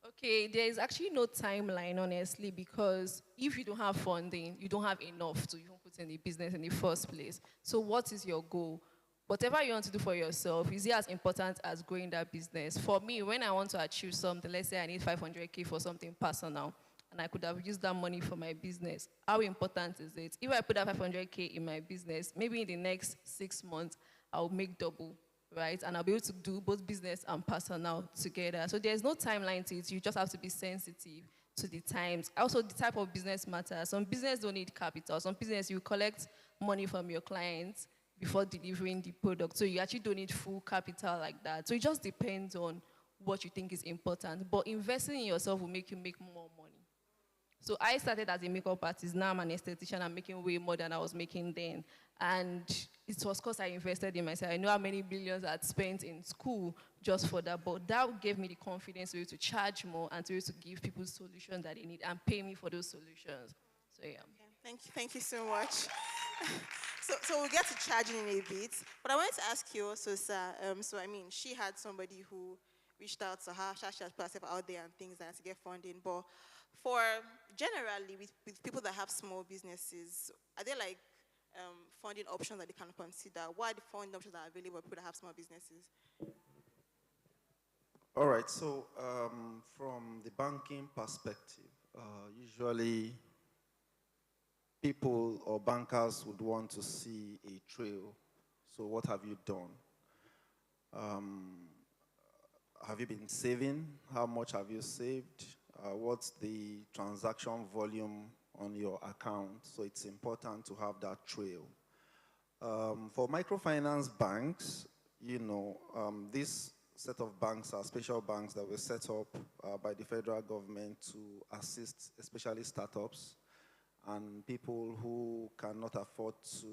Okay, there is actually no timeline, honestly, because if you don't have funding, you don't have enough to even put in the business in the first place. So what is your goal? Whatever you want to do for yourself, is it as important as growing that business? For me, when I want to achieve something, let's say I need 500K for something personal, and I could have used that money for my business, how important is it? If I put that 500K in my business, maybe in the next 6 months, I'll make double, right? And I'll be able to do both business and personal together. So there's no timeline to it. You just have to be sensitive to the times. Also, the type of business matters. Some business don't need capital. Some business, you collect money from your clients before delivering the product. So you actually don't need full capital like that. So it just depends on what you think is important. But investing in yourself will make you make more money. So I started as a makeup artist. Now I'm an esthetician. I'm making way more than I was making then. And it was because I invested in myself. I know how many billions I had spent in school just for that. But that gave me the confidence to be able to charge more and to be able to give people solutions that they need and pay me for those solutions. So yeah. Okay, thank you so much. So we'll get to charging in a bit. But I wanted to ask you also, sir. She had somebody who reached out to her. She had put herself out there and things and to get funding. But for generally, with people that have small businesses, are there like funding options that they can consider? What are the funding options that are available for people that have small businesses? All right, so from the banking perspective, usually people or bankers would want to see a trail. So what have you done? Have you been saving? How much have you saved? What's the transaction volume on your account? So it's important to have that trail. For microfinance banks, this set of banks are special banks that were set up by the federal government to assist especially startups and people who cannot afford to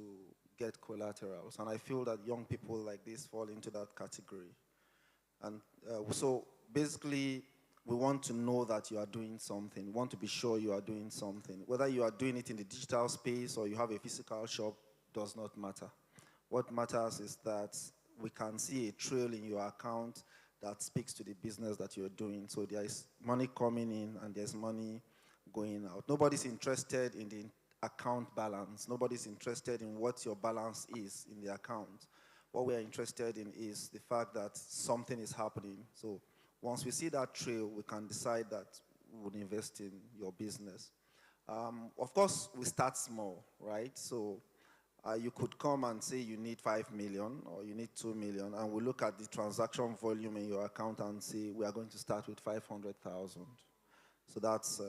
get collaterals. And I feel that young people like this fall into that category. And so basically, we want to know that you are doing something. We want to be sure you are doing something. Whether you are doing it in the digital space or you have a physical shop does not matter. What matters is that we can see a trail in your account that speaks to the business that you're doing. So there is money coming in and there's money going out. Nobody's interested in the account balance. Nobody's interested in what your balance is in the account. What we are interested in is the fact that something is happening. So once we see that trail, we can decide that we would invest in your business. Of course, we start small, right? So you could come and say you need 5 million or you need 2 million, and we look at the transaction volume in your account and say we are going to start with 500,000. So that's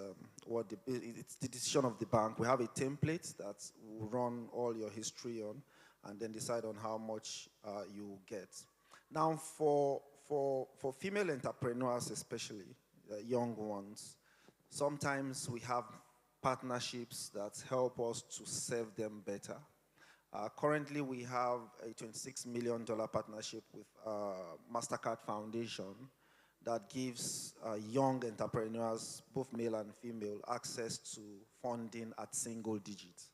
it's the decision of the bank. We have a template that will run all your history on and then decide on how much you get. Now, for female entrepreneurs especially, young ones, sometimes we have partnerships that help us to serve them better. Currently, we have a $26 million partnership with MasterCard Foundation that gives young entrepreneurs, both male and female, access to funding at single digits.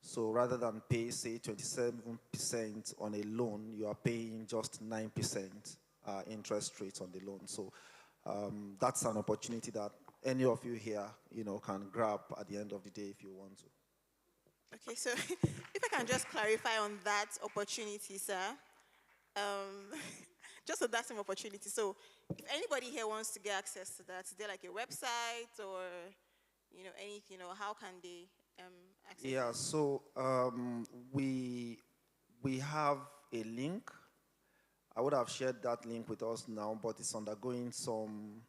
So rather than pay, say, 27% on a loan, you are paying just 9% interest rates on the loan. So that's an opportunity that any of you here, can grab at the end of the day if you want to. Okay, so if I can just clarify on that opportunity, sir. Just on that same opportunity. So if anybody here wants to get access to that, is there like a website or, anything, or how can they access it? Yeah, so we have a link. I would have shared that link with us now, but it's undergoing some,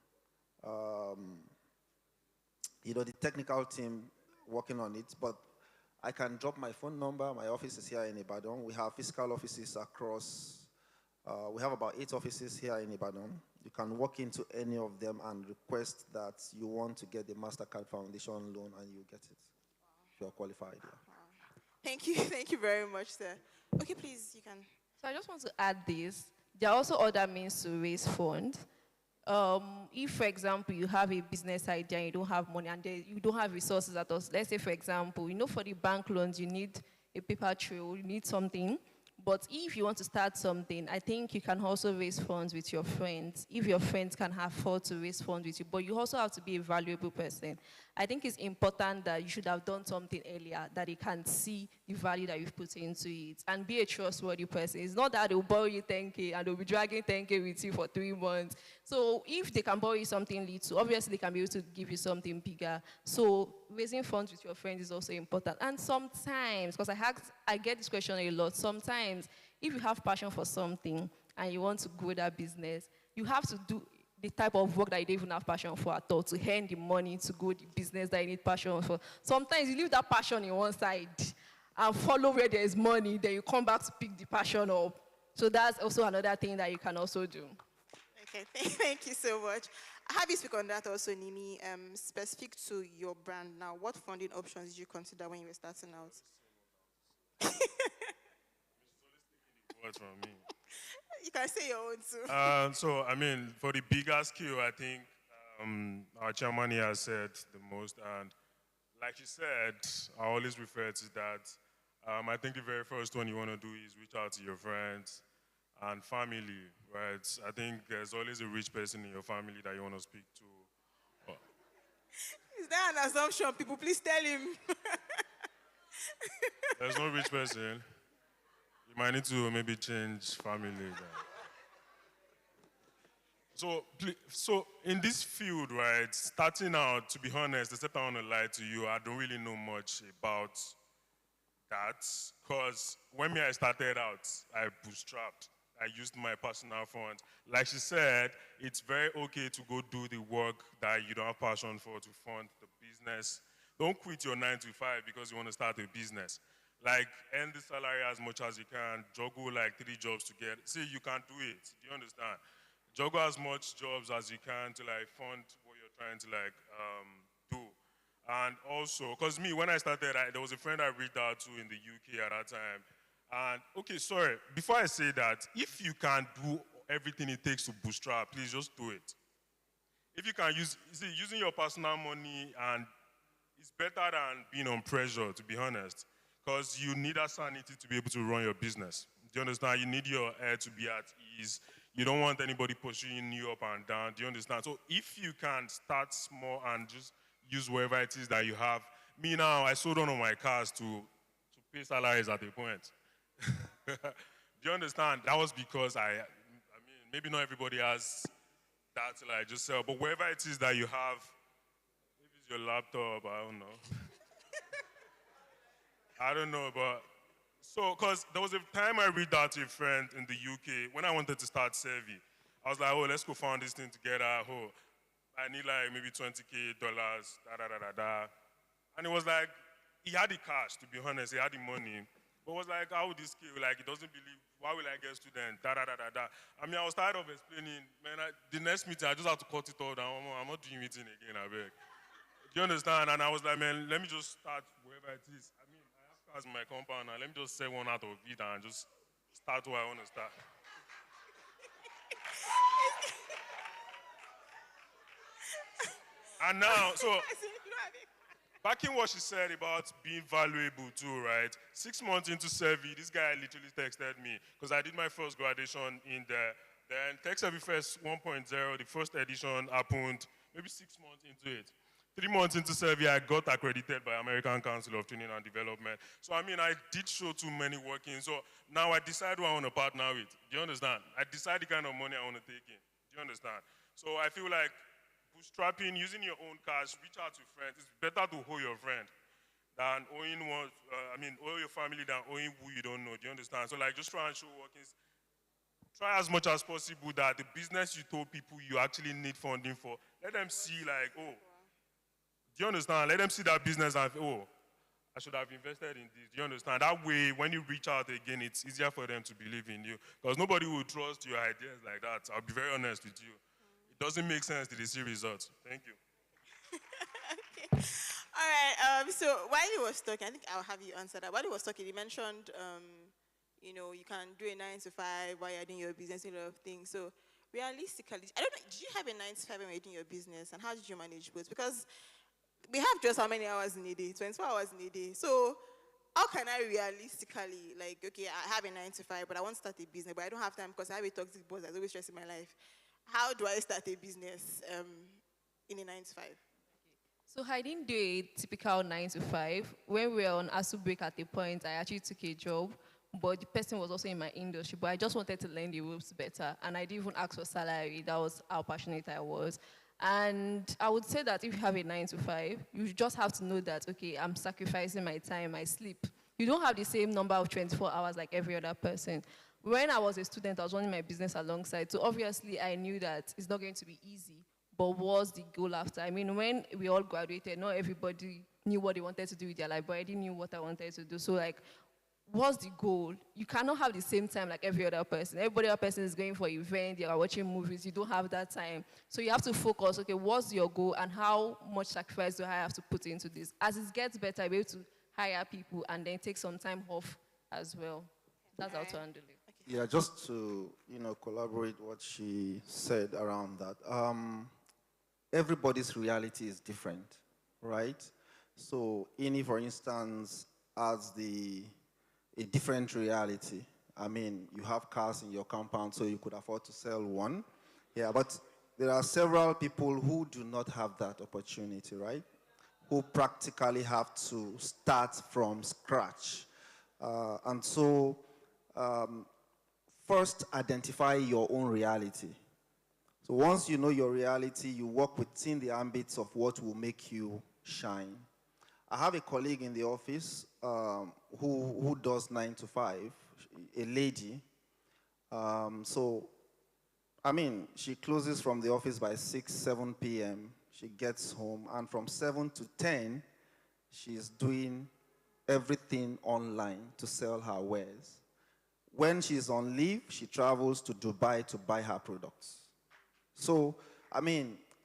the technical team working on it. But I can drop my phone number. My office is here in Ibadan. We have physical offices across. We have about 8 offices here in Ibadan. You can walk into any of them and request that you want to get the MasterCard Foundation loan, and you get it. If you're qualified. Yeah. Thank you. Thank you very much, sir. Okay, please, you can. So I just want to add this. There are also other means to raise funds. If, for example, you have a business idea and you don't have money and you don't have resources at all, let's say, for example, for the bank loans, you need a paper trail, you need something. But if you want to start something, I think you can also raise funds with your friends, if your friends can afford to raise funds with you. But you also have to be a valuable person. I think it's important that you should have done something earlier, that they can see the value that you've put into it, and be a trustworthy person. It's not that they'll borrow you 10K and they'll be dragging 10K with you for 3 months. So if they can borrow you something little, obviously they can be able to give you something bigger. So raising funds with your friends is also important. And sometimes, because I get this question a lot, sometimes if you have passion for something and you want to grow that business, you have to do the type of work that you don't even have passion for at all to earn the money to grow the business that you need passion for. Sometimes you leave that passion in one side and follow where there is money, then you come back to pick the passion up. So that's also another thing that you can also do. Okay, thank you so much. I have you speak on that also, Nimi. Specific to your brand now, what funding options did you consider when you were starting out? Words from me. You can say your own too. For the bigger scale, I think our chairman here has said the most. And like she said, I always refer to that. I think the very first one you want to do is reach out to your friends and family, right? I think there's always a rich person in your family that you want to speak to. Is that an assumption? People, please tell him. There's no rich person. You might need to maybe change family. So in this field, right, starting out, to be honest, except I want to lie to you, I don't really know much about that. Because when I started out, I bootstrapped. I used my personal funds. Like she said, it's very okay to go do the work that you don't have passion for to fund the business. Don't quit your 9 to 5 because you want to start a business. Like, earn the salary as much as you can, juggle like 3 jobs to get. See, you can do it. Do you understand? Juggle as much jobs as you can to like fund what you're trying to like do. And also, because me, when I started, there was a friend I reached out to in the UK at that time. And, okay, sorry, before I say that, if you can do everything it takes to bootstrap, please just do it. If you can using your personal money, and it's better than being on pressure, to be honest, because you need that sanity to be able to run your business. Do you understand? You need your head to be at ease. You don't want anybody pushing you up and down. Do you understand? So if you can start small and just use whatever it is that you have. Me now, I sold one of my cars to pay salaries at a point. Do you understand? That was because maybe not everybody has that to like just sell, but wherever it is that you have, maybe it's your laptop, I don't know. I don't know, but because there was a time I reached out to a friend in the UK when I wanted to start Servi. I was like, oh, let's go found this thing together. Oh, I need like maybe $20K, And it was like, he had the cash, to be honest, he had the money. But it was like, how would this scale? Like, he doesn't believe, why will I get a student? I mean, I was tired of explaining, man, the next meeting, I just have to cut it all down. I'm not doing meeting again, I beg. Do you understand? And I was like, man, let me just start wherever it is. I mean, I have cars in my compound now. Let me just sell one out of it and just start where I want to start. And now, so, backing what she said about being valuable too, right? 6 months into Servi, this guy literally texted me because I did my first graduation in there. Then Tech Servi Fest 1.0, the first edition happened maybe 6 months into it. 3 months into survey, I got accredited by American Council of Training and Development. So, I mean, I did show too many working. So now I decide who I want to partner with. Do you understand? I decide the kind of money I want to take in. Do you understand? So I feel like bootstrapping, using your own cash, reach out to friends. It's better to hold your friend than owing one, owe your family than owing who you don't know. Do you understand? So like just try and show workings. Try as much as possible that the business you told people you actually need funding for, let them see like, oh, do you understand? Let them see that business and, oh, I should have invested in this. Do you understand? That way, when you reach out again, it's easier for them to believe in you. Because nobody will trust your ideas like that. I'll be very honest with you. It doesn't make sense to see results. Thank you. Okay. All right. So while he was talking, I think I'll have you answer that. While he was talking, he mentioned, you can do a 9 to 5 while you're doing your business, a lot of things. So realistically, I don't know, did you have a 9 to 5 when you're doing your business, and how did you manage both? Because we have just how many hours in a day? 24 hours in a day. So how can I realistically, like, okay, I have a 9 to 5, but I want to start a business, but I don't have time because I have a toxic boss that's always stressing my life. How do I start a business in a 9 to 5? So I didn't do a typical 9 to 5. When we were on ASU break at the point, I actually took a job, but the person was also in my industry. But I just wanted to learn the ropes better, and I didn't even ask for salary. That was how passionate I was. And I would say that if you have a 9 to 5, you just have to know that, okay, I'm sacrificing my time, my sleep. You don't have the same number of 24 hours like every other person. When I was a student, I was running my business alongside. So obviously, I knew that it's not going to be easy. But what's the goal after? I mean, when we all graduated, not everybody knew what they wanted to do with their life, but I didn't know what I wanted to do. So, like, what's the goal? You cannot have the same time like every other person. Everybody other person is going for events, they are watching movies, you don't have that time. So you have to focus, okay, what's your goal and how much sacrifice do I have to put into this? As it gets better, I'll be able to hire people and then take some time off as well. That's how to handle it. Yeah, just to, collaborate what she said around that. Everybody's reality is different, right? So Ini, for instance, has a different reality. I mean, you have cars in your compound, so you could afford to sell one. Yeah, but there are several people who do not have that opportunity, right? Who practically have to start from scratch. And so, first identify your own reality. So once you know your reality, you work within the ambits of what will make you shine. I have a colleague in the office who does 9 to 5, a lady. She closes from the office by 6, 7 p.m. She gets home, and from 7 to 10, she's doing everything online to sell her wares. When she's on leave, she travels to Dubai to buy her products. So,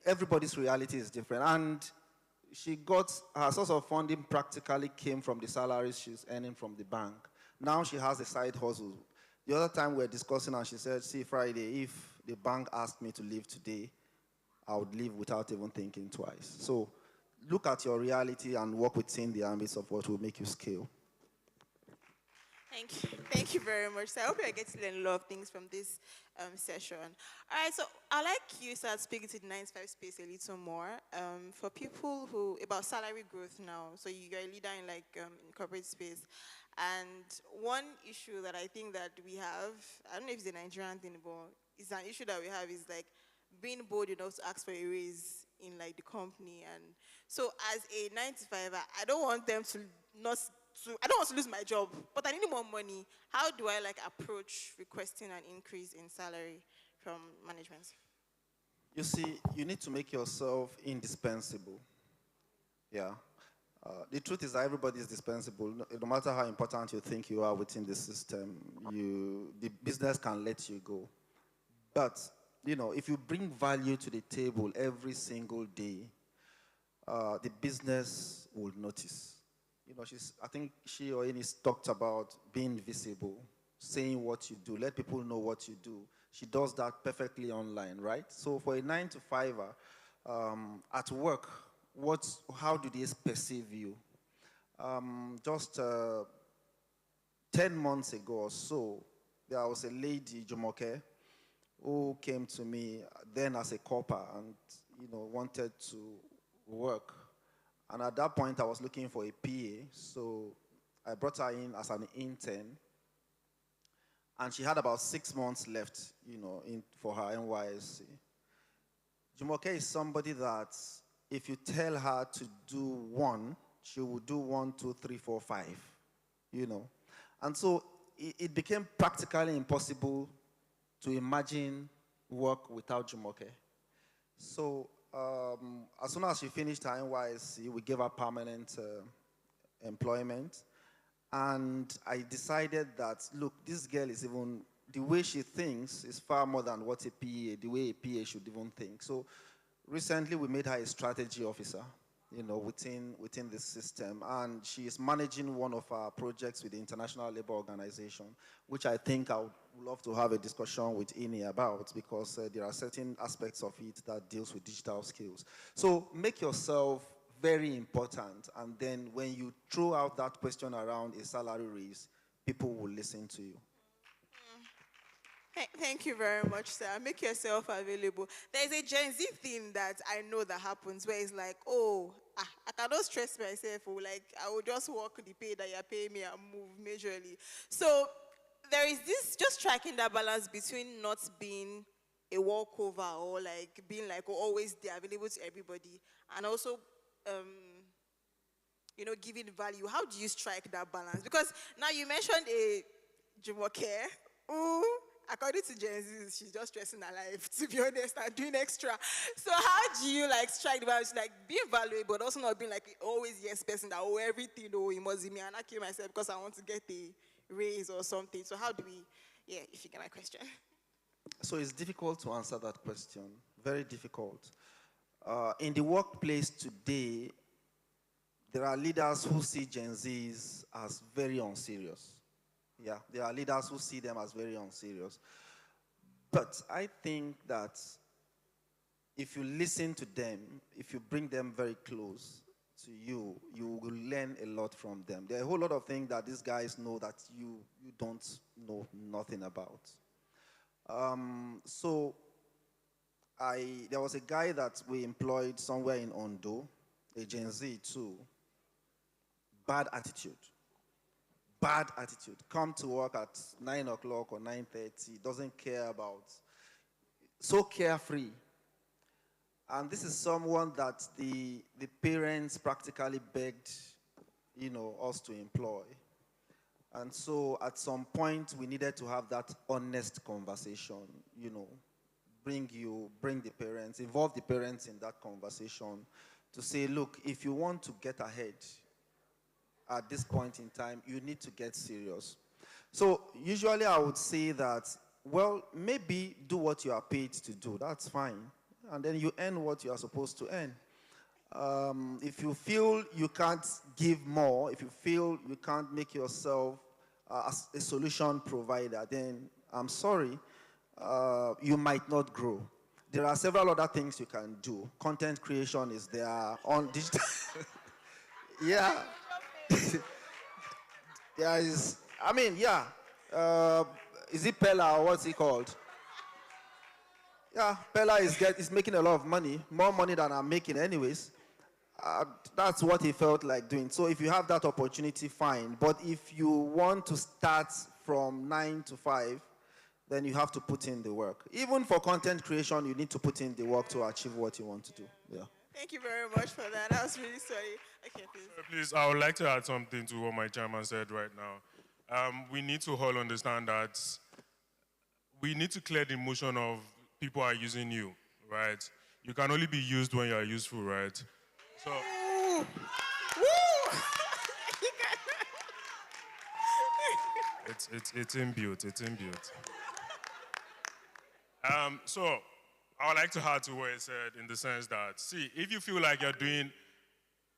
everybody's reality is different. And she got her source of funding practically came from the salaries she's earning from the bank. Now she has a side hustle. The other time we were discussing, and she said, see, Friday, if the bank asked me to leave today, I would leave without even thinking twice. So look at your reality and work within the ambits of what will make you scale. Thank you. Thank you very much. So I hope you get to learn a lot of things from this session. All right, so I'd like you to start speaking to the 9 to 5 space a little more. For people about salary growth now, so you're a leader in in corporate space. And one issue that I think that we have, I don't know if it's a Nigerian thing, but it's an issue that we have is being bold enough to ask for a raise in the company. And so as a 9 to 5, I don't want them to I don't want to lose my job, but I need more money. How do I approach requesting an increase in salary from management? You see, you need to make yourself indispensable. Yeah. The truth is that everybody is dispensable. No matter how important you think you are within the system, the business can let you go. But, if you bring value to the table every single day, the business will notice. I think she or Enis talked about being visible, saying what you do, let people know what you do. She does that perfectly online, right? So for a 9 to 5er, at work, how do they perceive you? Just 10 months ago or so, there was a lady, Jumoke, who came to me then as a copper, and wanted to work. And at that point, I was looking for a PA. So I brought her in as an intern. And she had about 6 months left, for her NYSC. Jumoke is somebody that if you tell her to do one, she will do 1, 2, 3, 4, 5, And so it became practically impossible to imagine work without Jumoke. So as soon as she finished her NYSC, we gave her permanent employment. And I decided that, look, this girl is even, the way she thinks is far more than what the way a PA should even think. So recently we made her a strategy officer, within the system. And she is managing one of our projects with the International Labour Organization, which I think I would love to have a discussion with Ini about, because there are certain aspects of it that deals with digital skills. So make yourself very important, and then when you throw out that question around a salary raise, people will listen to you. Thank you very much, sir. Make yourself available. There's a Gen Z thing that I know that happens where it's like, I cannot stress myself, like I will just work the pay that you're paying me and move majorly. So there is this, just striking that balance between not being a walkover or like being like always there available to everybody, and also giving value. How do you strike that balance? Because now you mentioned a Jumoke who, according to Gen Z, she's just stressing her life, to be honest, and doing extra. So how do you like strike the balance, like being valuable, but also not being like always yes person that everything, it must be me, and I kill myself because I want to get a raise or something. So how do we, if you get my question. So it's difficult to answer that question, very difficult. In the workplace today, there are leaders who see Gen Zs as very unserious. Yeah, there are leaders who see them as very unserious. But I think that if you listen to them, if you bring them very close to you, you will learn a lot from them. There are a whole lot of things that these guys know that you don't know nothing about. There was a guy that we employed somewhere in Ondo, a Gen Z too. Bad attitude. Bad attitude. Come to work at 9 o'clock or 9:30, doesn't care about, so carefree. And this is someone that the parents practically begged, us to employ. And so at some point we needed to have that honest conversation, bring the parents, involve the parents in that conversation to say, look, if you want to get ahead at this point in time, you need to get serious. So usually I would say that, well, maybe do what you are paid to do. That's fine. And then you earn what you are supposed to earn. If you feel you can't give more, if you feel you can't make yourself as a solution provider, then I'm sorry, you might not grow. There are several other things you can do. Content creation is there on digital. Yeah. There is, is it Pella or what's it called? Yeah, Pella is making a lot of money, more money than I'm making anyways. That's what he felt like doing. So if you have that opportunity, fine. But if you want to start from 9 to 5, then you have to put in the work. Even for content creation, you need to put in the work to achieve what you want to do. Yeah. Thank you very much for that. I was really sorry. Okay, please. Please, I would like to add something to what my chairman said right now. We need to all understand that we need to clear the emotion of people are using you, right? You can only be used when you are useful, right? So. Woo! It's inbuilt. It's inbuilt. So I would like to add to what he said in the sense that, see, if you feel like you're doing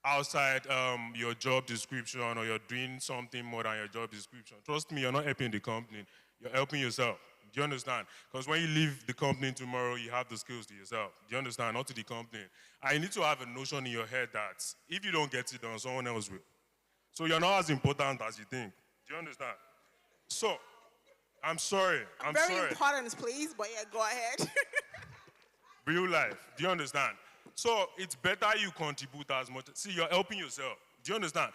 outside your job description or you're doing something more than your job description, trust me, you're not helping the company. You're helping yourself. Do you understand? Because when you leave the company tomorrow, you have the skills to yourself. Do you understand? Not to the company. And you need to have a notion in your head that if you don't get it done, someone else will. So you're not as important as you think. Do you understand? So, I'm sorry. Very important, please, but yeah, go ahead. Real life. Do you understand? So it's better you contribute as much. See, you're helping yourself. Do you understand?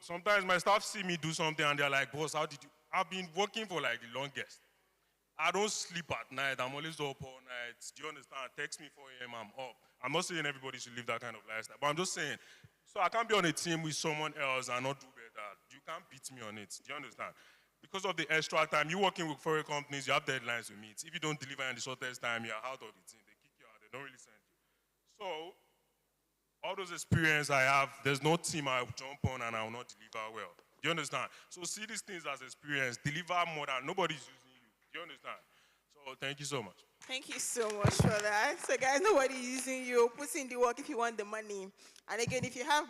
Sometimes my staff see me do something and they're like, boss, how did you? I've been working for like the longest. I don't sleep at night. I'm always up all night. Do you understand? Text me 4 a.m. I'm up. I'm not saying everybody should live that kind of lifestyle, but I'm just saying, so I can't be on a team with someone else and not do better. You can't beat me on it. Do you understand? Because of the extra time, you're working with foreign companies, you have deadlines to meet. If you don't deliver in the shortest time, you're out of the team. They kick you out. They don't really send you. So, all those experience I have, there's no team I'll jump on and I will not deliver well. Do you understand? So see these things as experience. Deliver more than nobody's using you. Do you understand? So thank you so much. Thank you so much for that. So guys, nobody using you. Put in the work if you want the money. And again, if you have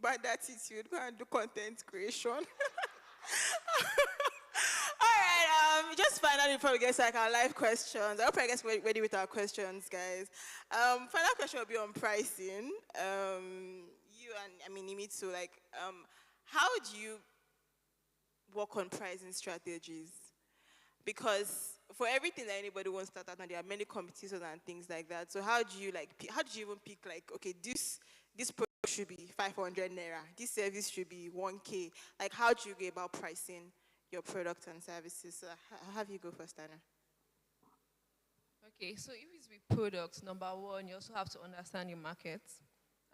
bad attitude, go and do content creation. All right, just finally before we get to like our live questions, I hope I guess we're ready with our questions, guys. Final question will be on pricing. You and I mean Nimi too, like how do you work on pricing strategies? Because for everything that anybody wants to start out, and there are many competitors and things like that. So how do you even pick like, okay, this product should be 500 naira, this service should be 1K. Like how do you go about pricing your product and services? So I'll have you go first, Anna. Okay, so if it's with products, number one, you also have to understand your market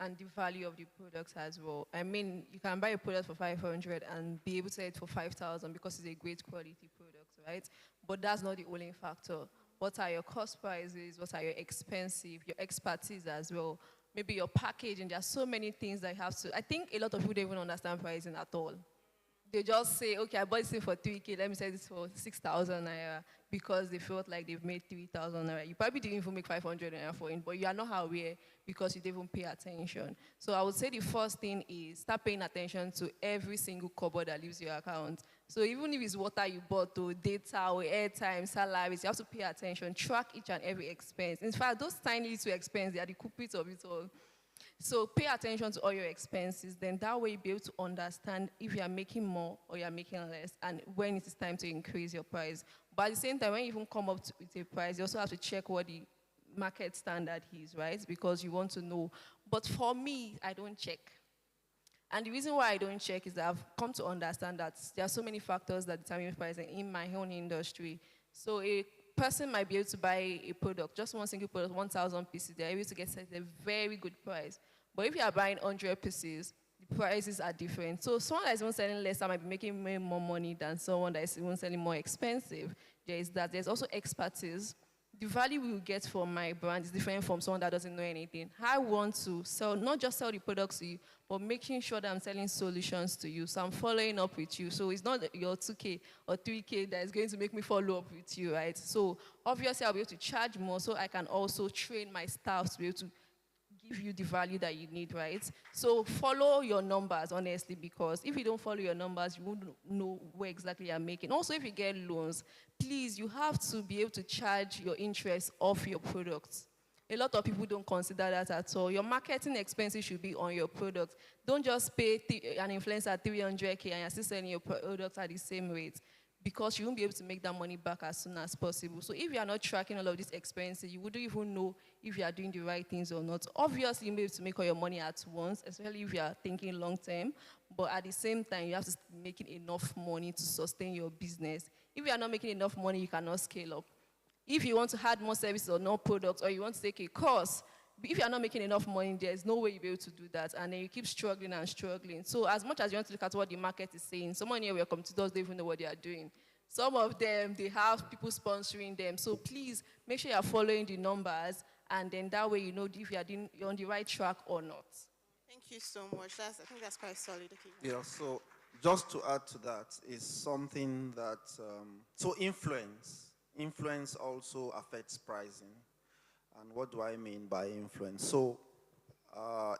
and the value of the products as well. I mean, you can buy a product for 500 and be able to sell it for 5,000 because it's a great quality product, right? But that's not the only factor. What are your cost prices? What are your expensive, your expertise as well? Maybe your packaging. There are so many things that you have to. I think a lot of people don't even understand pricing at all. They just say, okay, I bought this thing for 3K, let me sell this for 6,000 naira because they felt like they've made 3,000 naira. You probably didn't even make 500 naira for it, but you are not aware because you didn't even pay attention. So I would say the first thing is start paying attention to every single cover that leaves your account. So even if it's water you bought, or data, or airtime, salaries, you have to pay attention, track each and every expense. In fact, those tiny little expenses, they are the culprits of it all. So pay attention to all your expenses. Then that way you'll be able to understand if you are making more or you are making less and when it is time to increase your price. But at the same time, when you even come up with a price, you also have to check what the market standard is, right? Because you want to know. But for me, I don't check. And the reason why I don't check is that I've come to understand that there are so many factors that determine pricing in my own industry. So a person might be able to buy a product, just one single product, 1,000 pieces, they're able to get at a very good price. But if you are buying 100 pieces, the prices are different. So someone that is even selling less might be making way more money than someone that is even selling more expensive. There is that. There's also expertise. The value we will get from my brand is different from someone that doesn't know anything. I want to sell, not just sell the products to you, but making sure that I'm selling solutions to you. So I'm following up with you. So it's not your 2K or 3K that is going to make me follow up with you, right? So obviously I'll be able to charge more so I can also train my staff to be able to give you the value that you need, right? So follow your numbers, honestly, because if you don't follow your numbers, you won't know where exactly you're making. Also, if you get loans, please, you have to be able to charge your interest off your products. A lot of people don't consider that at all. Your marketing expenses should be on your product. Don't just pay an influencer 300K and you're still selling your products at the same rate, because you won't be able to make that money back as soon as possible. So if you are not tracking all of these expenses, you wouldn't even know if you are doing the right things or not. Obviously, you may be able to make all your money at once, especially if you are thinking long term, but at the same time, you have to be making enough money to sustain your business. If you are not making enough money, you cannot scale up. If you want to add more services or more products, or you want to take a course, if you are not making enough money, there's no way you'll be able to do that, and then you keep struggling and struggling. So as much as you want to look at what the market is saying, someone here your competitors don't even know what they are doing. Some of them, they have people sponsoring them. So please, make sure you're following the numbers, and then that way you know if you're on the right track or not. Thank you so much. I think that's quite solid. Okay. Yeah, so just to add to that is something that, so influence also affects pricing. And what do I mean by influence? So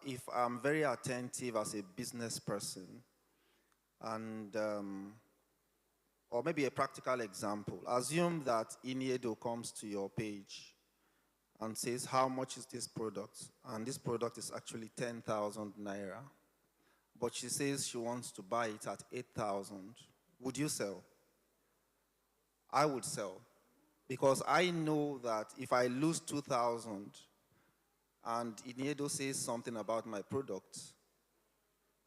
if I'm very attentive as a business person, and or maybe a practical example, assume that Iniedo comes to your page and says, how much is this product? And this product is actually 10,000 naira. But she says she wants to buy it at 8,000. Would you sell? I would sell. Because I know that if I lose 2,000, and Iniedo says something about my product,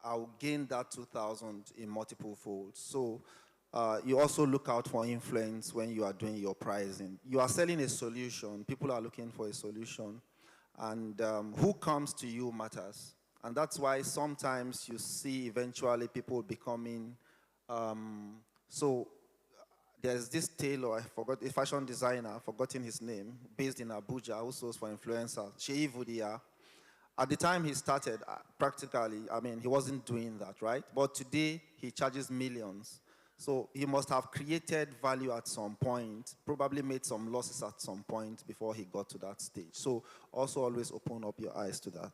I'll gain that 2,000 in multiple folds. So you also look out for influence when you are doing your pricing. You are selling a solution. People are looking for a solution. And who comes to you matters. And that's why sometimes you see eventually people becoming, so there's this tailor, I forgot, a fashion designer, I've forgotten his name, based in Abuja, who sells for influencers, Sheyi Vudia. At the time he started, practically, I mean, he wasn't doing that, right? But today, he charges millions. So he must have created value at some point, probably made some losses at some point before he got to that stage. So also always open up your eyes to that.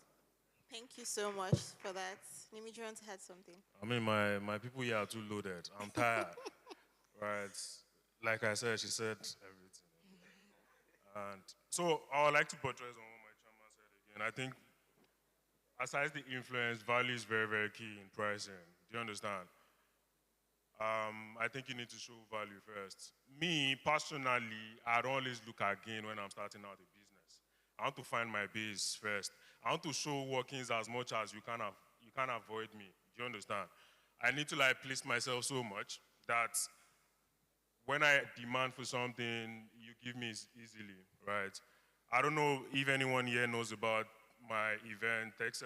Thank you so much for that. Nimi, do you want to add something? I mean, my people here are too loaded. I'm tired. Right? Like I said, she said everything. And so I would like to buttress on what my chairman said again. I think aside the influence, value is very, very key in pricing. Do you understand? I think you need to show value first. Me, personally, I'd always look at gain when I'm starting out a business. I want to find my base first. I want to show workings as much as you can avoid me. Do you understand? I need to like place myself so much that when I demand for something, you give me easily, right? I don't know if anyone here knows about my event, Text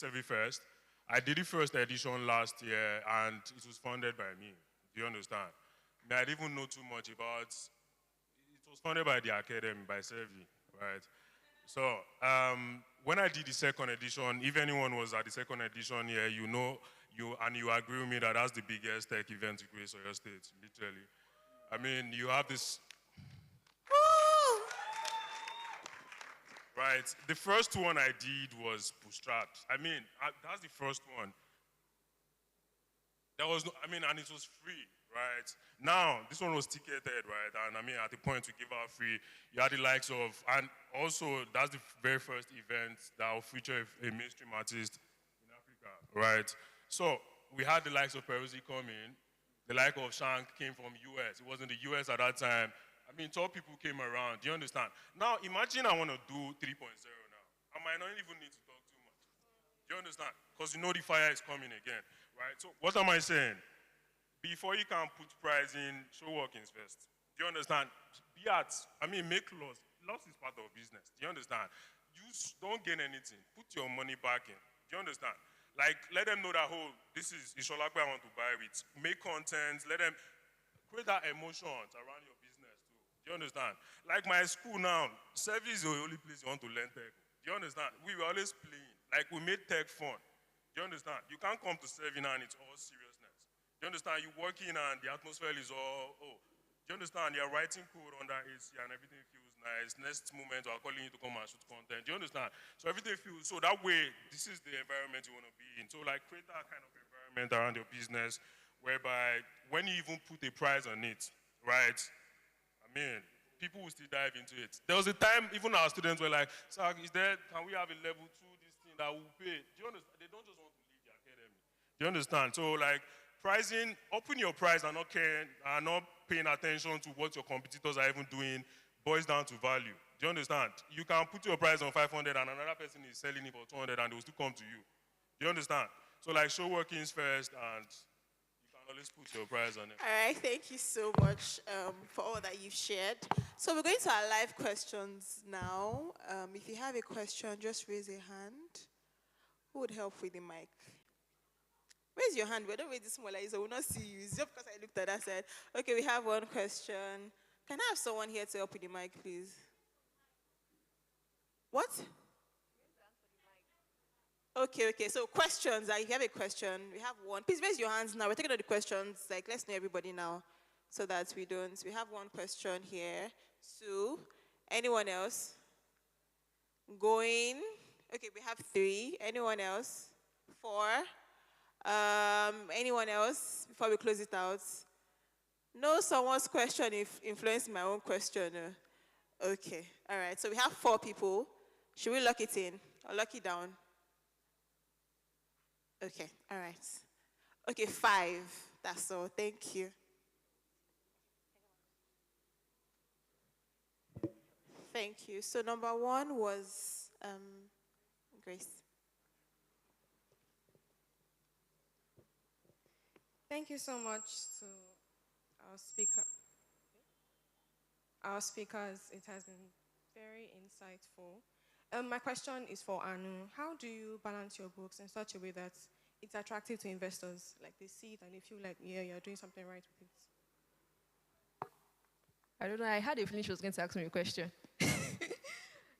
Every First. I did the first edition last year, and it was funded by me. Do you understand? I didn't even know too much about. It was funded by the academy, by Servi, right? So when I did the second edition, if anyone was at the second edition here, you know, you agree with me that that's the biggest tech event in Grace Oyo State, literally. I mean, you have this. Right. The first one I did was bootstrapped. I mean, that's the first one. There was no, I mean, and it was free, right? Now, this one was ticketed, right? And I mean, at the point to give out free, you had the likes of, and also that's the very first event that will feature a mainstream artist in Africa, right? So we had the likes of Peruzzi coming. The like of Shank came from US. It was in the US at that time. I mean, top people came around. Do you understand? Now, imagine I want to do 3.0 now. I might not even need to talk too much. Do you understand? Because you know the fire is coming again, right? So what am I saying? Before you can put price in, show workings first. Do you understand? Make loss. Loss is part of business. Do you understand? You don't gain anything. Put your money back in. Do you understand? Like, let them know that, oh, this is Isholakwe I want to buy with. Make content. Let them create that emotions around your business too. Do you understand? Like my school now, service is the only place you want to learn tech. Do you understand? We were always playing. Like we made tech fun. Do you understand? You can't come to serving and it's all seriousness. Do you understand? You work in and the atmosphere is all, oh. Do you understand? You're writing code under AC and everything feels nice. Next moment, we're calling you to come and shoot content. Do you understand? So everything feels, so that way, this is the environment you want to be in. So like create that kind of environment around your business whereby when you even put a price on it, right? I mean, people will still dive into it. There was a time even our students were like, "Sir, can we have a level 2, this thing that will pay?" Do you understand? They don't just want to leave the academy. Do you understand? So like pricing, open your price and not caring, and not paying attention to what your competitors are even doing boils down to value. Do you understand? You can put your price on 500 and another person is selling it for 200 and they will still come to you. Do you understand? So like show workings first and always put your prize on it. All right, thank you so much for all that you've shared. So we're going to our live questions now. If you have a question, just raise a hand. Who would help with the mic? Raise your hand. We don't raise this smaller, so we'll not see you. It's just because I looked at that side. Okay, we have one question. Can I have someone here to help with the mic, please? What? Okay. So questions. If you have a question, we have one. Please raise your hands now. We're taking all the questions. Like, let's know everybody now, so that we don't. We have one question here. Sue. Anyone else? Going. Okay, we have 3. Anyone else? 4. Anyone else? Before we close it out. No, someone's question influenced my own question. Okay. All right. So we have 4 people. Should we lock it in or lock it down? Okay, all right. Okay, 5. That's all. Thank you. Thank you. So number 1 was Grace. Thank you so much to our speaker. Our speakers. It has been very insightful. My question is for Anu. How do you balance your books in such a way that it's attractive to investors? Like they see it and they feel like, yeah, you're doing something right with it. I don't know. I had a feeling she was going to ask me a question.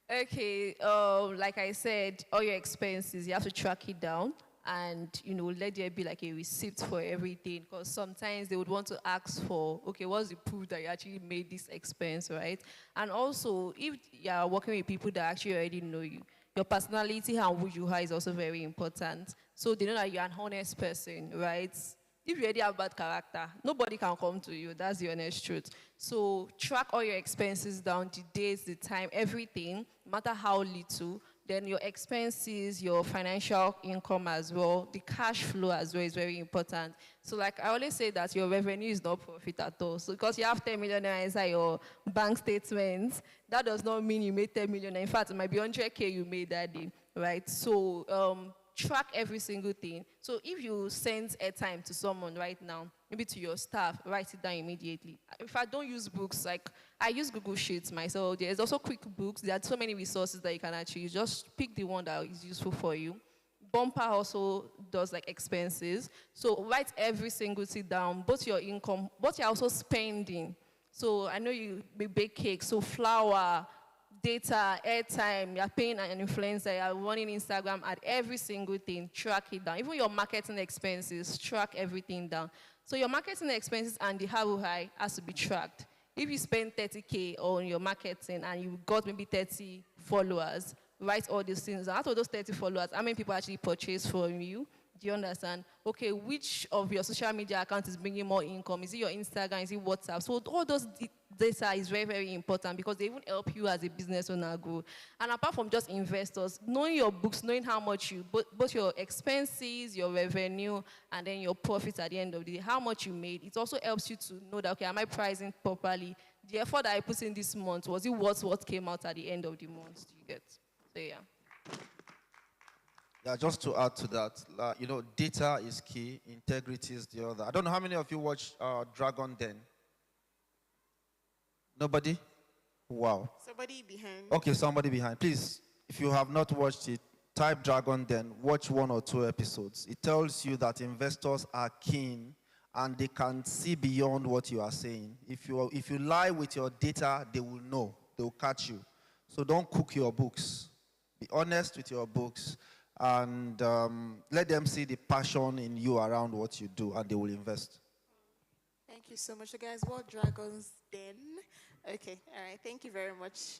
Okay, like I said, all your expenses, you have to track it down and, let there be like a receipt for everything. Because sometimes they would want to ask for, okay, what's the proof that you actually made this expense, right? And also, if you're working with people that actually already know you, your personality and who you are is also very important. So they know that you're an honest person, right? If you already have bad character, nobody can come to you. That's the honest truth. So track all your expenses down, the days, the time, everything, no matter how little. Then your expenses, your financial income as well, the cash flow as well is very important. So like I always say that your revenue is not profit at all. So because you have 10 million inside your bank statements, that does not mean you made 10 million. In fact, it might be 100K you made that day, right? So track every single thing. So if you send airtime to someone right now, maybe to your staff, write it down immediately. If I don't use books, like I use Google Sheets myself, there's also QuickBooks. There are so many resources that you can actually use. Just pick the one that is useful for you. Bumper also does like expenses. So write every single thing down, both your income, but you're also spending. So I know you bake cake, so flour, data, airtime, you're paying an influencer, you're running Instagram at every single thing, track it down. Even your marketing expenses, track everything down. So your marketing expenses and the ROI has to be tracked. If you spend 30K on your marketing and you got maybe 30 followers, write all these things. Out of those 30 followers, how many people actually purchase from you? Do you understand? Okay, which of your social media accounts is bringing more income? Is it your Instagram? Is it WhatsApp? So all those data is very, very important because they even help you as a business owner grow. And apart from just investors, knowing your books, knowing how much you, both your expenses, your revenue, and then your profits at the end of the day, how much you made, it also helps you to know that, okay, am I pricing properly? The effort that I put in this month, was it worth what came out at the end of the month? Do you get? So yeah. Yeah, just to add to that, data is key, integrity is the other. I don't know how many of you watch Dragon Den? Nobody? Wow. Somebody behind. Okay, somebody behind. Please, if you have not watched it, type Dragon Den, watch 1 or 2 episodes. It tells you that investors are keen and they can see beyond what you are saying. If you lie with your data, they will know. They will catch you. So don't cook your books. Be honest with your books. And let them see the passion in you around what you do, and they will invest. Thank you so much. So guys, what dragons then? Okay, all right. Thank you very much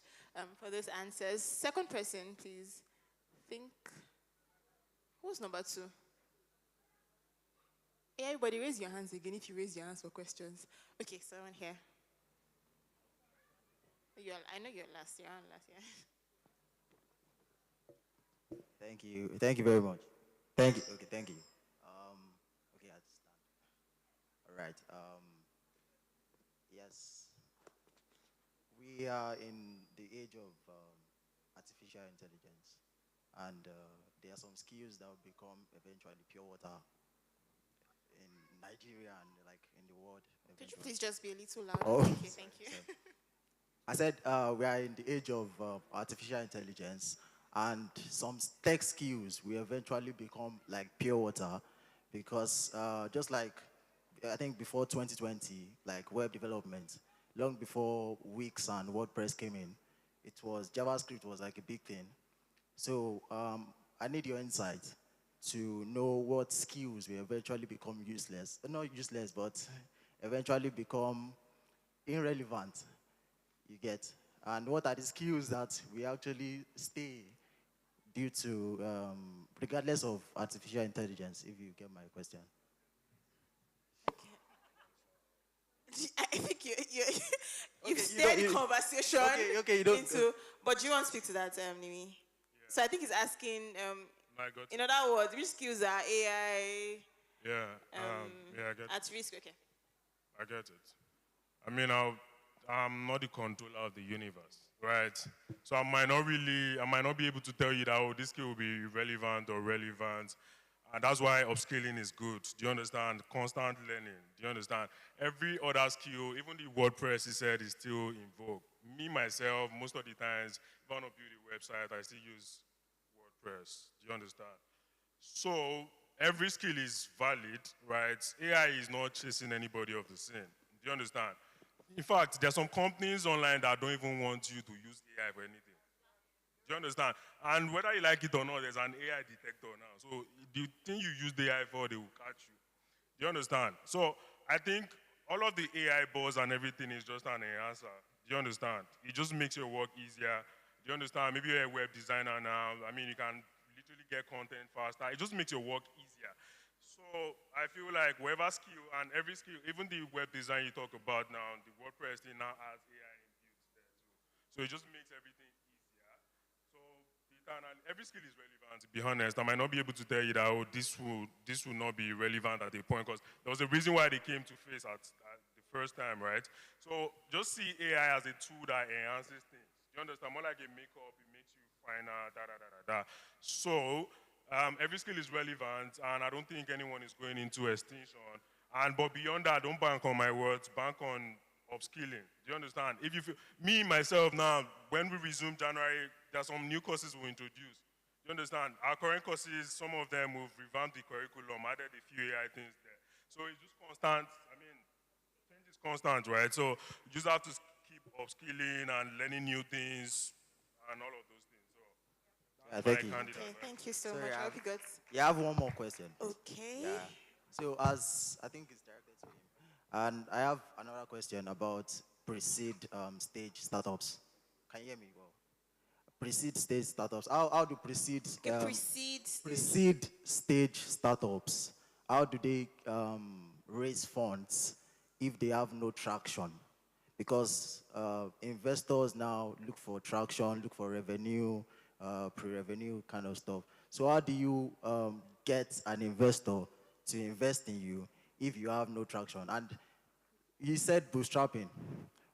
for those answers. Second person, please. Think. Who's number 2? Hey, everybody, raise your hands again if you raise your hands for questions. Okay, someone here. I know you're last. You're on last, yeah. Thank you. Thank you very much. Thank you. Okay, thank you. Okay, I'll stand. All right. Yes. We are in the age of artificial intelligence, and there are some skills that will become eventually pure water in Nigeria and like in the world. Could you please just be a little louder? Oh, Okay, thank you. I said we are in the age of artificial intelligence, and some tech skills will eventually become like pure water, because just like I think before 2020, like web development, long before Wix and WordPress came in, it was JavaScript was like a big thing. So I need your insight to know what skills will eventually become useless, not useless, but eventually become irrelevant. You get, and what are the skills that we actually stay due to, regardless of artificial intelligence, if you get my question. I think you've Okay, steered the conversation okay, you don't, into, but do you want to speak to that, Nimi? Yeah. So I think he's asking, in other words, which skills are AI Yeah, I get at risk? Okay. I get it. I mean, I'll I'm not the controller of the universe, right? So I might not be able to tell you that, oh, this skill will be relevant or relevant. And that's why upscaling is good. Do you understand? Constant learning. Do you understand? Every other skill, even the WordPress, he said, is still in vogue. Me, myself, most of the times, if I want to build a website, I still use WordPress. Do you understand? So every skill is valid, right? AI is not chasing anybody off the scene. Do you understand? In fact, there are some companies online that don't even want you to use AI for anything. Do you understand? And whether you like it or not, there's an AI detector now. So the thing you use the AI for, they will catch you. Do you understand? So I think all of the AI buzz and everything is just an enhancer. Do you understand? It just makes your work easier. Do you understand? Maybe you're a web designer now. I mean, you can literally get content faster. It just makes your work easier. So I feel like whatever skill and every skill, even the web design you talk about now, the WordPress thing now has AI inbuilt there too. So it just makes everything easier. So and every skill is relevant, to be honest. I might not be able to tell you that, oh, this will not be relevant at a point, because there was a reason why they came to face at the first time, right? So just see AI as a tool that enhances things. You understand? More like a makeup, it makes you finer, da. So every skill is relevant, and I don't think anyone is going into extinction. But beyond that, don't bank on my words, bank on upskilling. Do you understand? If you feel, me, myself now, when we resume January, there are some new courses we'll introduce. Do you understand? Our current courses, some of them we've revamped the curriculum, added a few AI things there. So it's just constant. I mean, change is constant, right? So you just have to keep upskilling and learning new things and all of those things. So Yeah, that's my thank you. candid Okay, advice. thank you so Sorry, much. I I have, hope you got. yeah, I have one more question. Okay. Yeah. So as I think it's directed to him, and I have another question about pre-seed stage startups. Can you hear me well? Pre-seed stage startups. How do Okay, proceed stage. pre-seed stage startups? How do they raise funds if they have no traction? Because investors now look for traction, look for revenue, pre-revenue kind of stuff. So how do you get an investor to invest in you if you have no traction? And he said bootstrapping,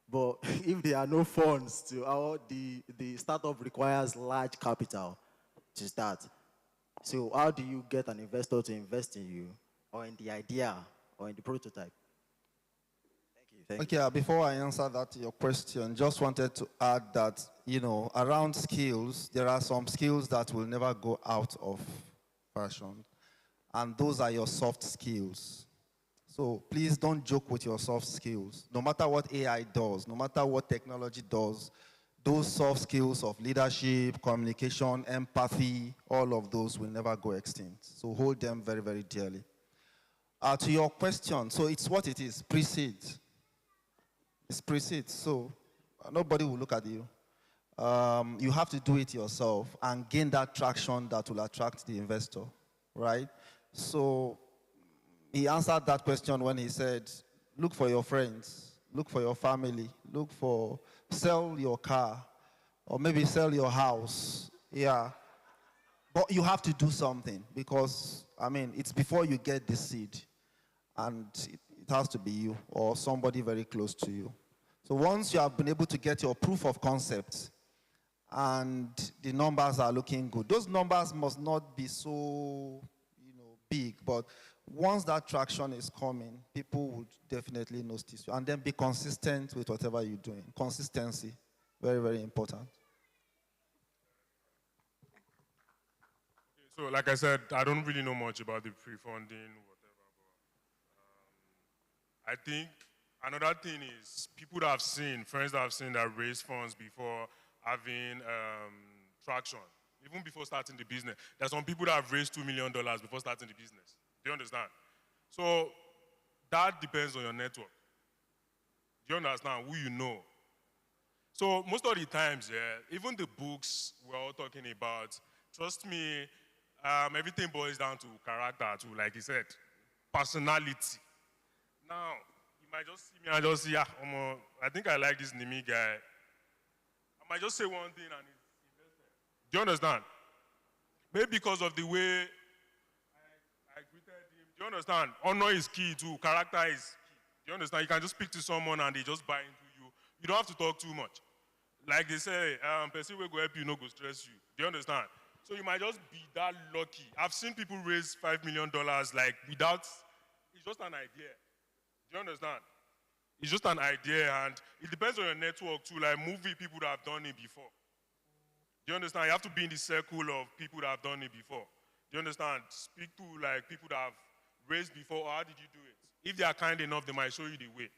but if there are no funds to how the startup requires large capital to start. So how do you get an investor to invest in you or in the idea or in the prototype? Thank you. Before I answer that your question, just wanted to add that, around skills, there are some skills that will never go out of fashion. And those are your soft skills. So please don't joke with your soft skills. No matter what AI does, no matter what technology does, those soft skills of leadership, communication, empathy, all of those will never go extinct. So hold them very, very dearly. To your question, so it's what it is, pre-seed. It's pre-seed, so nobody will look at you. You have to do it yourself and gain that traction that will attract the investor, right? So he answered that question when he said, look for your friends, look for your family, sell your car, or maybe sell your house. Yeah. But you have to do something because, it's before you get the seed. And it has to be you or somebody very close to you. So once you have been able to get your proof of concept and the numbers are looking good, those numbers must not be so, big, but once that traction is coming, people would definitely notice you. And then be consistent with whatever you're doing. Consistency, very, very important. So like I said, I don't really know much about the pre-funding, whatever, but I think another thing is people that I've seen, friends that I've seen that raise funds before having traction, even before starting the business. There's some people that have raised $2 million before starting the business. Do you understand? So that depends on your network. Do you understand who you know? So most of the times, yeah, even the books we're all talking about, trust me, everything boils down to character too, like he said, personality. Now, you might just see me and just say, I think I like this Nimi guy. I might just say one thing and it's invested. Do you understand? Maybe because of the way I greeted him. Do you understand? Honor is key too. Character is key. Do you understand? You can just speak to someone and they just buy into you. You don't have to talk too much. Like they say, person will go help you, no go stress you. Do you understand? So you might just be that lucky. I've seen people raise $5 million like without, it's just an idea. Do you understand? It's just an idea, and it depends on your network too, like movie people that have done it before. Do you understand? You have to be in the circle of people that have done it before. Do you understand? Speak to like people that have raised before, or how did you do it? If they are kind enough, they might show you the way.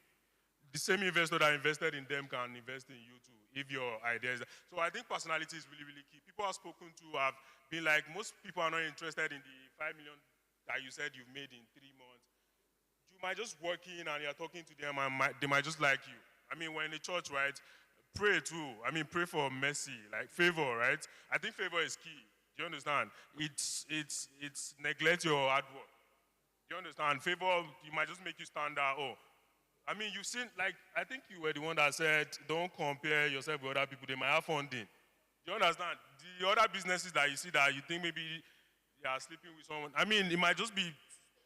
The same investor that invested in them can invest in you too, if your ideas. So I think personality is really, really key. People I've spoken to have been like, most people are not interested in the 5 million that you said you've made in 3 months. You might just work in and you're talking to them and they might just like you. I mean, we're in the church, right? Pray too. I mean, pray for mercy, like favor, right? I think favor is key. Do you understand? It's neglect your hard work. Do you understand? Favor, you might just make you stand out. Oh, I mean, you've seen, like, I think you were the one that said, don't compare yourself with other people. They might have funding. Do you understand? The other businesses that you see that you think maybe you are sleeping with someone, I mean, it might just be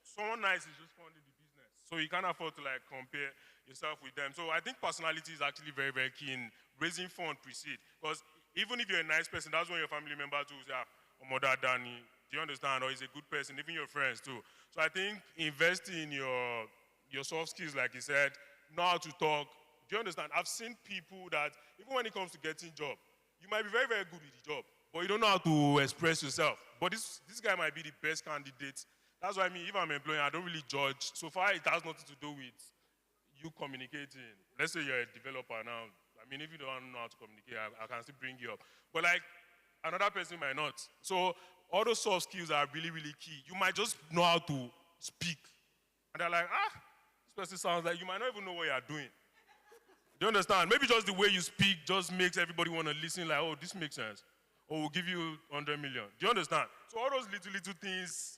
someone nice is just funding the business. So you can't afford to, like, compare yourself with them. So I think personality is actually very, very key in raising funds precede. Because even if you're a nice person, that's when your family member too say, oh, mother Danny, do you understand? Or he's a good person, even your friends too. So I think investing in your soft skills, like you said, know how to talk. Do you understand? I've seen people that, even when it comes to getting job, you might be very, very good with the job, but you don't know how to express yourself. But this guy might be the best candidate. That's why I mean, if I'm employing, I don't really judge. So far, it has nothing to do with you communicating. Let's say you're a developer now. I mean, if you don't know how to communicate, I can still bring you up. But like, another person might not. So all those soft skills are really, really key. You might just know how to speak. And they're like, this person sounds like, you might not even know what you're doing. Do you understand? Maybe just the way you speak just makes everybody want to listen like, oh, this makes sense. Or we'll give you 100 million. Do you understand? So all those little things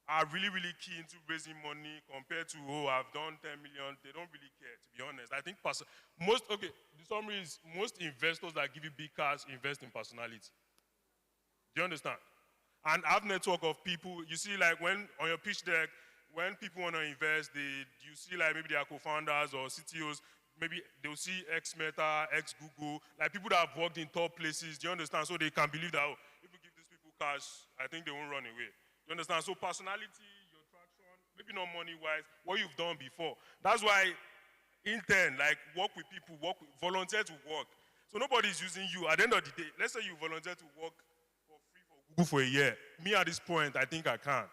are really, really key into raising money compared to, oh, I've done 10 million. They don't really care, to be honest. I think the summary is most investors that give you big cash invest in personality. Do you understand? And I have network of people, you see like when, on your pitch deck, when people want to invest, you see like maybe they are co-founders or CTOs, maybe they'll see ex-Meta, ex-Google, like people that have worked in top places, do you understand? So they can believe that, oh, if we give these people cash, I think they won't run away. Do you understand? So personality, your traction, maybe not money-wise, what you've done before. That's why intern, like work with people, volunteer to work. So nobody's using you. At the end of the day, let's say you volunteer to work for free for Google for a year. Me at this point, I think I can.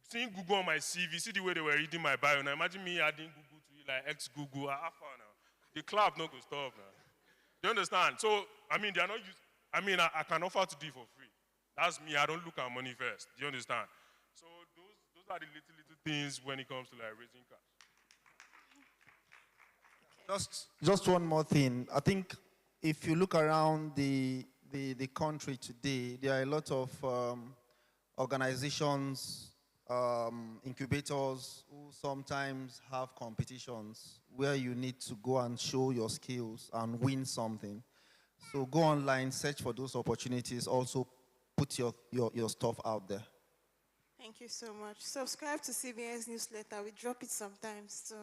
Seeing Google on my CV, see the way they were reading my bio. Now imagine me adding Google to you like ex-Google. How far now? The clap not going to stop now. Do you understand? So, I mean, they are not used. I mean, I can offer to do it for free. That's me. I don't look at money first. Do you understand? So those are the little things when it comes to like raising cash. Just one more thing. I think if you look around the country today, there are a lot of organizations, incubators who sometimes have competitions where you need to go and show your skills and win something. So go online, search for those opportunities, also put your stuff out there. Thank you so much. Subscribe to CBN's newsletter. We drop it sometimes, so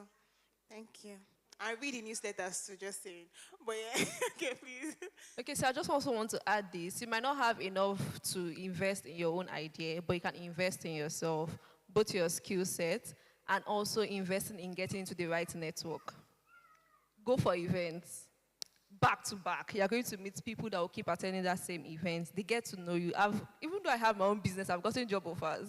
thank you. I read the newsletters too, just saying. But yeah, okay, please. Okay, so I just also want to add this. You might not have enough to invest in your own idea, but you can invest in yourself, both your skill set and also investing in getting into the right network. Go for events. Back to back, you're going to meet people that will keep attending that same event. They get to know you. Even though I have my own business, I've gotten job offers,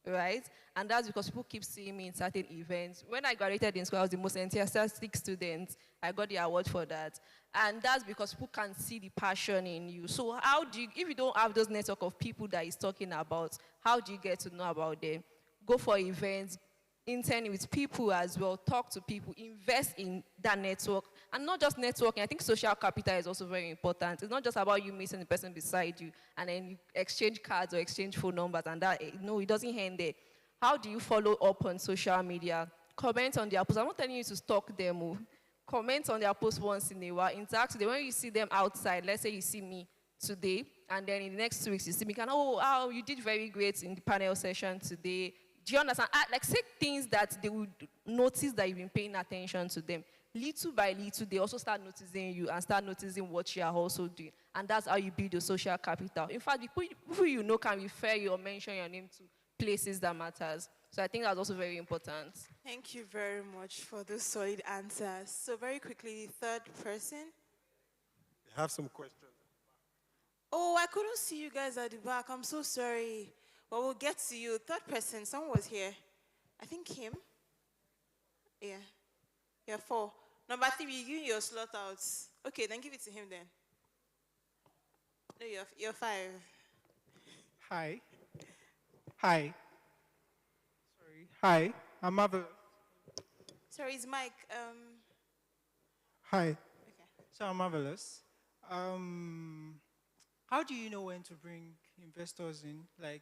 right? And that's because people keep seeing me in certain events. When I graduated in school, I was the most enthusiastic student. I got the award for that. And that's because people can see the passion in you. So if you don't have those network of people that he's talking about, how do you get to know about them? Go for events, intern with people as well, talk to people, invest in that network. And not just networking, I think social capital is also very important. It's not just about you meeting the person beside you and then you exchange cards or exchange phone numbers and that, no, it doesn't end there. How do you follow up on social media? Comment on their posts. I'm not telling you to stalk them. Comment on their posts once in a while, interact with them. When you see them outside, let's say you see me today, and then in the next 2 weeks you see me, you did very great in the panel session today. Do you understand? Like, say things that they would notice that you've been paying attention to them. little by little, they also start noticing you and start noticing what you are also doing. And that's how you build your social capital. In fact, people you know can refer you or mention your name to places that matters. So I think that's also very important. Thank you very much for those solid answers. So very quickly, third person. I have some questions. Oh, I couldn't see you guys at the back. I'm so sorry. But we'll get to you. Third person, someone was here. I think him. Yeah. Yeah, 4. Number 3, you give your slot out. Okay, then give it to him then. No, you're 5. Hi. Hi. Sorry. Hi. I'm Marvelous. Sorry, it's Mike. Hi. Okay. So I'm Marvelous. How do you know when to bring investors in? Like,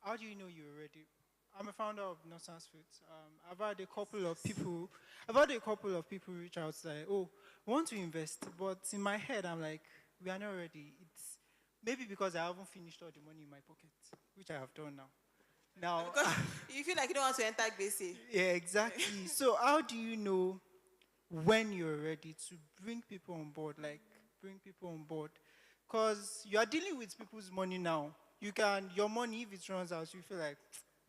how do you know you're ready? I'm a founder of Nonsense Foods. I've had a couple of people reach out like, oh, we want to invest, but in my head I'm like, we are not ready. It's maybe because I haven't finished all the money in my pocket, which I have done now. Now, Because you feel like you don't want to enter Gbese. yeah, exactly. So how do you know when you're ready to bring people on board? Like, bring people on board, because you are dealing with people's money now. Your money, if it runs out, you feel like,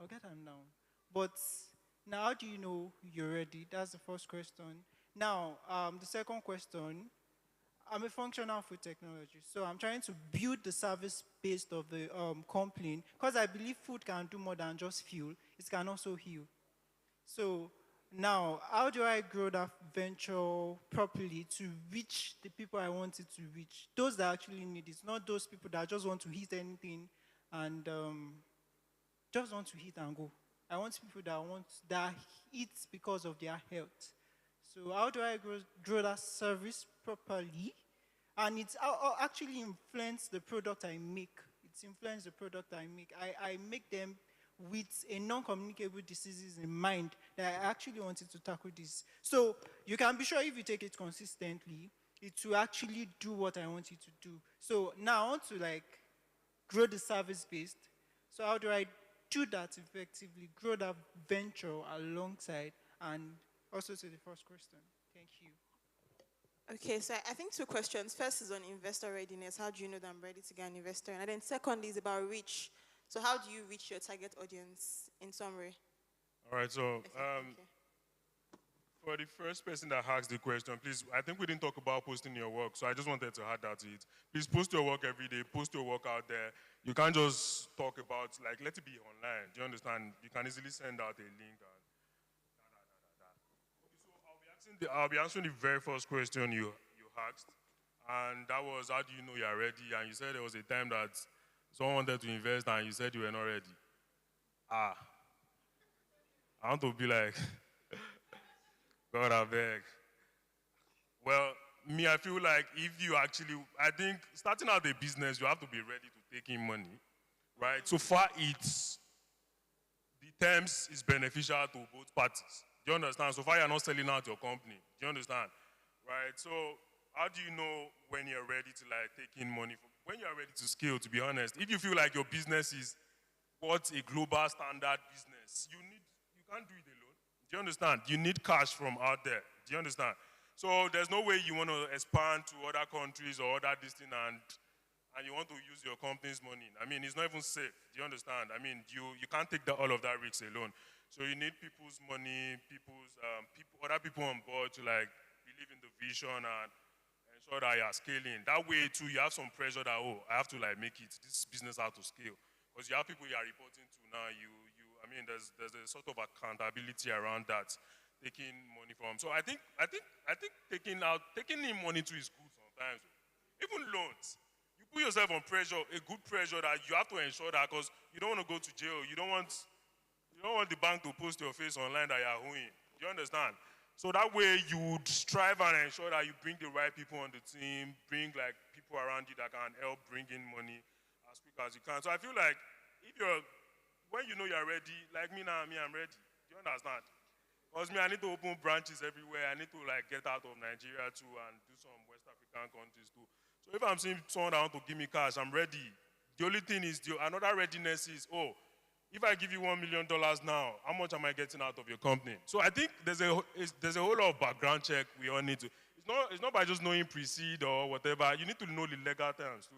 I'll get them now. But now, how do you know you're ready? That's the first question. Now, the second question, I'm a functional food technologist, so I'm trying to build the service base of the company, because I believe food can do more than just fuel. It can also heal. So now, how do I grow that venture properly to reach the people I want it to reach? Those that actually need it, not those people that just want to hit anything and just want to hit and go. I want people that eat because of their health. So how do I grow that service properly? And it's actually influence the product I make. It's influence the product I make. I make them with a non-communicable diseases in mind that I actually wanted to tackle this. So you can be sure if you take it consistently, it will actually do what I want it to do. So now I want to grow the service based. So how do I do that effectively? Grow that venture alongside, and also to the first question. Thank you. Okay, so I think 2 questions. First is on investor readiness. How do you know that I'm ready to get an investor? And then secondly is about reach. So how do you reach your target audience in summary? All right, so Okay. for the first person that asked the question, please, I think we didn't talk about posting your work, so I just wanted to add that to it. Please post your work every day, post your work out there. You can't just talk about, let it be online. Do you understand? You can easily send out a link and Okay, so I'll be answering the very first question you asked, and that was, how do you know you're ready? And you said there was a time that someone wanted to invest and you said you were not ready. I want to be like, God, I beg. Well, me, I feel like I think starting out a business, you have to be ready to take in money, right? So far, the terms is beneficial to both parties. Do you understand? So far, you're not selling out your company. Do you understand? Right? So how do you know when you're ready to take in money? When you're ready to scale, to be honest, if you feel like your business is what's a global standard business, you can't do it alone. Do you understand? You need cash from out there. Do you understand? So there's no way you want to expand to other countries or other thing and you want to use your company's money. I mean, it's not even safe. Do you understand? I mean, you can't take all of that risk alone. So you need people's money, other people on board to believe in the vision and ensure that you are scaling. That way too, you have some pressure that, I have to make it. This business has to scale. Because you have people you are reporting to now. I mean, there's a sort of accountability around that, taking money from. So I think taking in money too is good sometimes. Even loans, you put yourself on pressure, a good pressure that you have to ensure that, because you don't want to go to jail. You don't want the bank to post your face online that you are owing. Do you understand? So that way you would strive and ensure that you bring the right people on the team, bring people around you that can help bring in money as quick as you can. So I feel like when you know you're ready, like me now, I'm ready. Do you understand? Because I need to open branches everywhere. I need to get out of Nigeria too and do some West African countries too. So if I'm seeing someone that wants to give me cash, I'm ready. The only thing is, another readiness is, if I give you $1 million now, how much am I getting out of your company? So I think there's a whole lot of background check we all need to. It's not by just knowing precede or whatever. You need to know the legal terms too.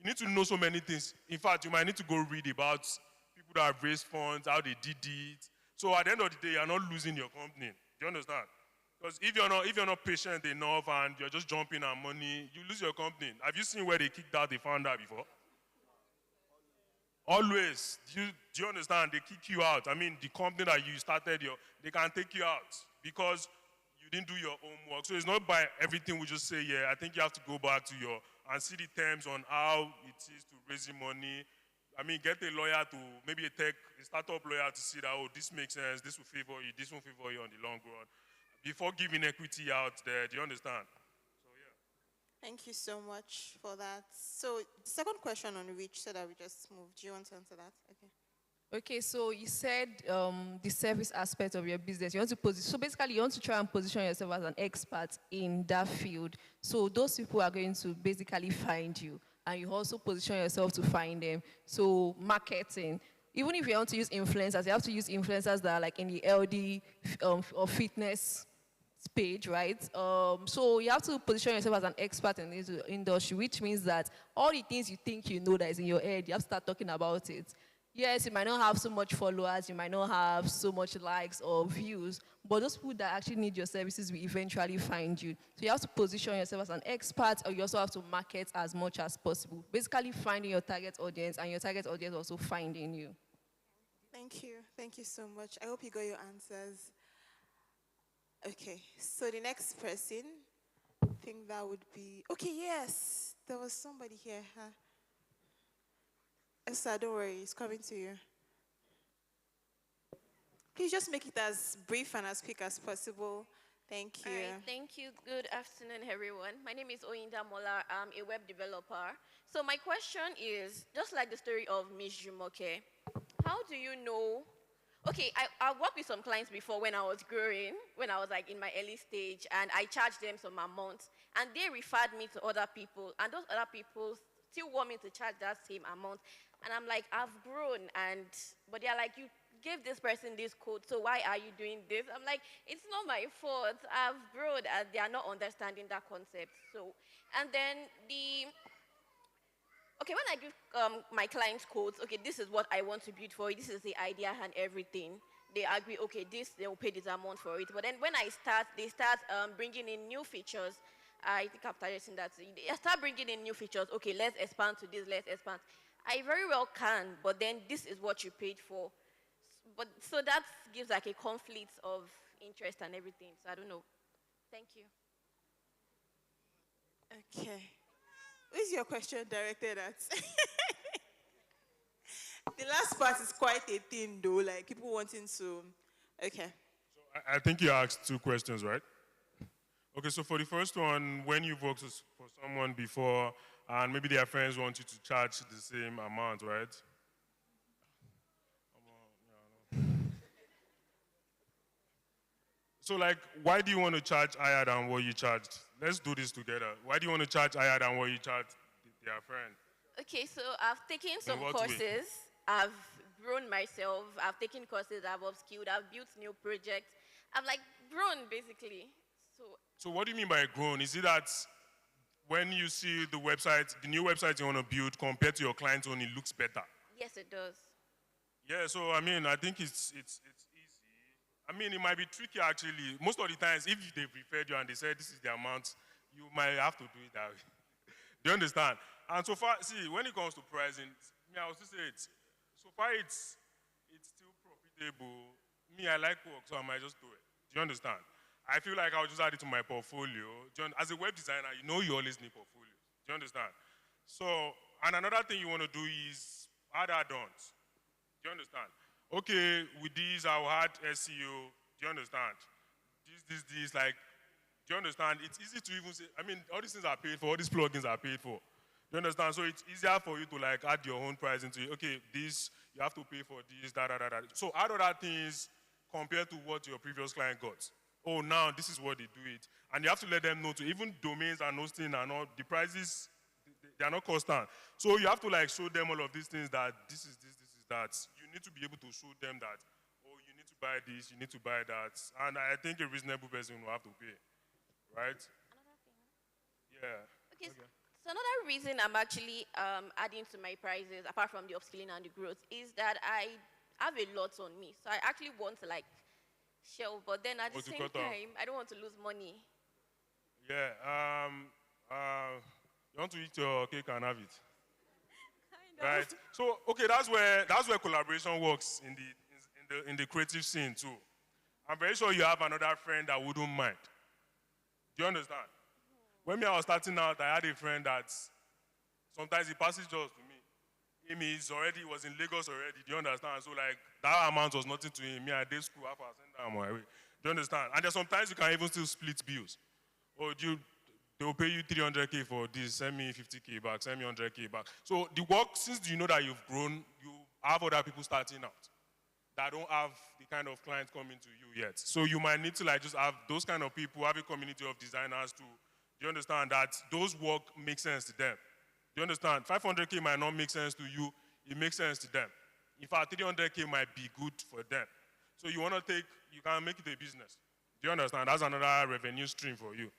You need to know so many things. In fact, you might need to go read about people that have raised funds, how they did it. So at the end of the day, you're not losing your company. Do you understand? Because if you're not patient enough and you're just jumping on money, you lose your company. Have you seen where they kicked out the founder before? Always. Do you understand? They kick you out. I mean, the company that you started, they can take you out because you didn't do your homework. So it's not by everything we just say, yeah. I think you have to go back to and see the terms on how it is to raising money. I mean, get a lawyer to, maybe a startup lawyer to see that, oh, this makes sense, this will favor you, this won't favor you on the long run. Before giving equity out there, do you understand? Thank you so much for that. So, second question on which, so that we just move. Do you want to answer that? Okay. Okay, so you said the service aspect of your business. You want to so basically, you want to try and position yourself as an expert in that field. So those people are going to basically find you, and you also position yourself to find them. So marketing. Even if you want to use influencers, you have to use influencers that are like in the LD or fitness page, right? So you have to position yourself as an expert in this industry, which means that all the things you think you know that is in your head, you have to start talking about it. Yes, you might not have so much followers, you might not have so much likes or views, but those people that actually need your services will eventually find you. So you have to position yourself as an expert, or you also have to market as much as possible. Basically finding your target audience, and your target audience also finding you. Thank you. Thank you so much. I hope you got your answers. Okay, so the next person, I think that would be, okay, yes, there was somebody here. Huh? Esther, don't worry, it's coming to you. Please just make it as brief and as quick as possible. Thank you. All right, thank you. Good afternoon, everyone. My name is Oyinda Mola. I'm a web developer. So my question is, just like the story of Miss Jumoke, how do you know? Okay, I worked with some clients before when I was growing, when I was like in my early stage, and I charged them some amount, and they referred me to other people, and those other people still want me to charge that same amount. And I'm like, I've grown, but they're like, you gave this person this code, so why are you doing this? I'm like, it's not my fault. I've grown, and they are not understanding that concept. So, and then okay, when I give my clients codes, okay, this is what I want to build for you, this is the idea and everything. They agree, okay, they will pay this amount for it. But then when they start bringing in new features. I think I'm targeting that. They start bringing in new features. Okay, let's expand to this, let's expand. I very well can, but then this is what you paid for. But so that gives like a conflict of interest and everything. So I don't know. Thank you. Okay. Who is your question directed at? The last part is quite a thing, though. Like people wanting to. Okay. So I think you asked two questions, right? Okay, so for the first one, when you've worked for someone before and maybe their friends want you to charge the same amount, right? So like, why do you want to charge higher than what you charged? Let's do this together. Why do you want to charge higher than what you charged their friend? Okay, so I've taken some courses. I've grown myself. I've taken courses. I've upskilled. I've built new projects. I've like grown basically. So what do you mean by grown? Is it that when you see the website, the new website you want to build compared to your client's own, it looks better? Yes, it does. Yeah, so I mean, I think it's easy. I mean, it might be tricky actually. Most of the times, if they've referred you and they said this is the amount, you might have to do it that way. Do you understand? And so far, see, when it comes to pricing, I was to say it. So far, it's still profitable. Me, I like work, so I might just do it. Do you understand? I feel like I'll just add it to my portfolio. As a web designer, you know you always need portfolios. Do you understand? So, and another thing you want to do is add add-ons. Do you understand? Okay, with these, I'll add SEO. Do you understand? This, like, do you understand? It's easy to even say, I mean, all these things are paid for, all these plugins are paid for. Do you understand? So it's easier for you to, like, add your own price into it. Okay, this, you have to pay for this, da. So add other things compared to what your previous client got. Oh, now this is what they do it. And you have to let them know too. Even domains and hosting and all, the prices, they are not constant. So you have to like show them all of these things that this is that you need to be able to show them that, oh, you need to buy this, you need to buy that. And I think a reasonable person will have to pay, right? Yeah. Okay, so another reason I'm actually adding to my prices, apart from the upskilling and the growth, is that I have a lot on me. So I actually want to like shelve, but then at the same time, I don't want to lose money. Yeah. You want to eat your cake and have it, right? So okay, that's where collaboration works in the creative scene too. I'm very sure you have another friend that wouldn't mind. Do you understand? When I was starting out, I had a friend that sometimes he passes jobs to me. He was in Lagos already. Do you understand? So like that amount was nothing to him. Me, I did school after I sent that my way. Do you understand? And then sometimes you can even still split bills. Or they will pay you 300K for this, send me 50K back, send me 100K back. So the work, since you know that you've grown, you have other people starting out that don't have the kind of clients coming to you yet. So you might need to like just have those kind of people, have a community of designers too. Do you understand that those work make sense to them? Do you understand? 500K might not make sense to you, it makes sense to them. In fact, 300K might be good for them. So you can make it a business. Do you understand? That's another revenue stream for you.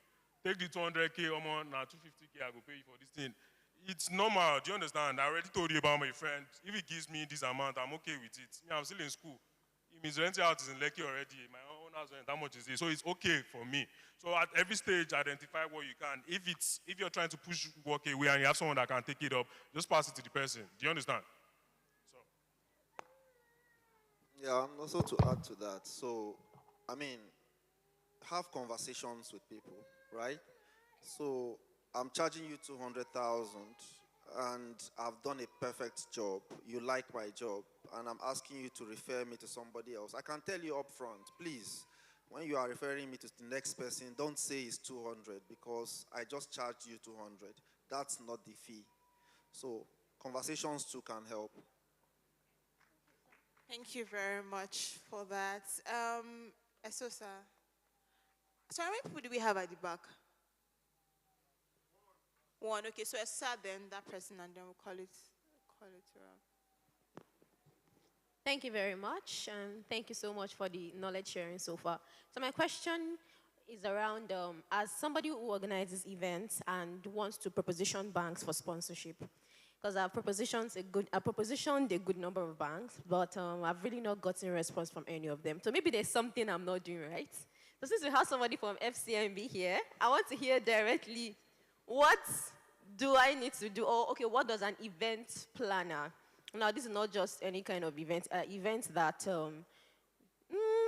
Take the 200K, now 250K, I go pay you for this thing. It's normal, do you understand? I already told you about my friend. If he gives me this amount, I'm okay with it. I'm still in school. His renting out is in Lekki already. My own house rent, how much is it? So it's okay for me. So at every stage, identify what you can. If you're trying to push work away and you have someone that can take it up, just pass it to the person. Do you understand? So. Yeah, and also to add to that. So, I mean, have conversations with people, right? So I'm charging you 200,000 and I've done a perfect job. You like my job and I'm asking you to refer me to somebody else. I can tell you up front, please, when you are referring me to the next person, don't say it's 200 because I just charged you 200. That's not the fee. So conversations too can help. Thank you very much for that. Esosa. So how many people do we have at the back? One. Okay, so Esosa, then that person, and then we'll call it around. Thank you very much, and thank you so much for the knowledge sharing so far. So my question is around, as somebody who organizes events and wants to proposition banks for sponsorship, because I've propositioned a good number of banks, but I've really not gotten a response from any of them. So maybe there's something I'm not doing right. So since we have somebody from FCMB here, I want to hear directly, what do I need to do? Or, okay, what does an event planner? Now, this is not just any kind of event, events that,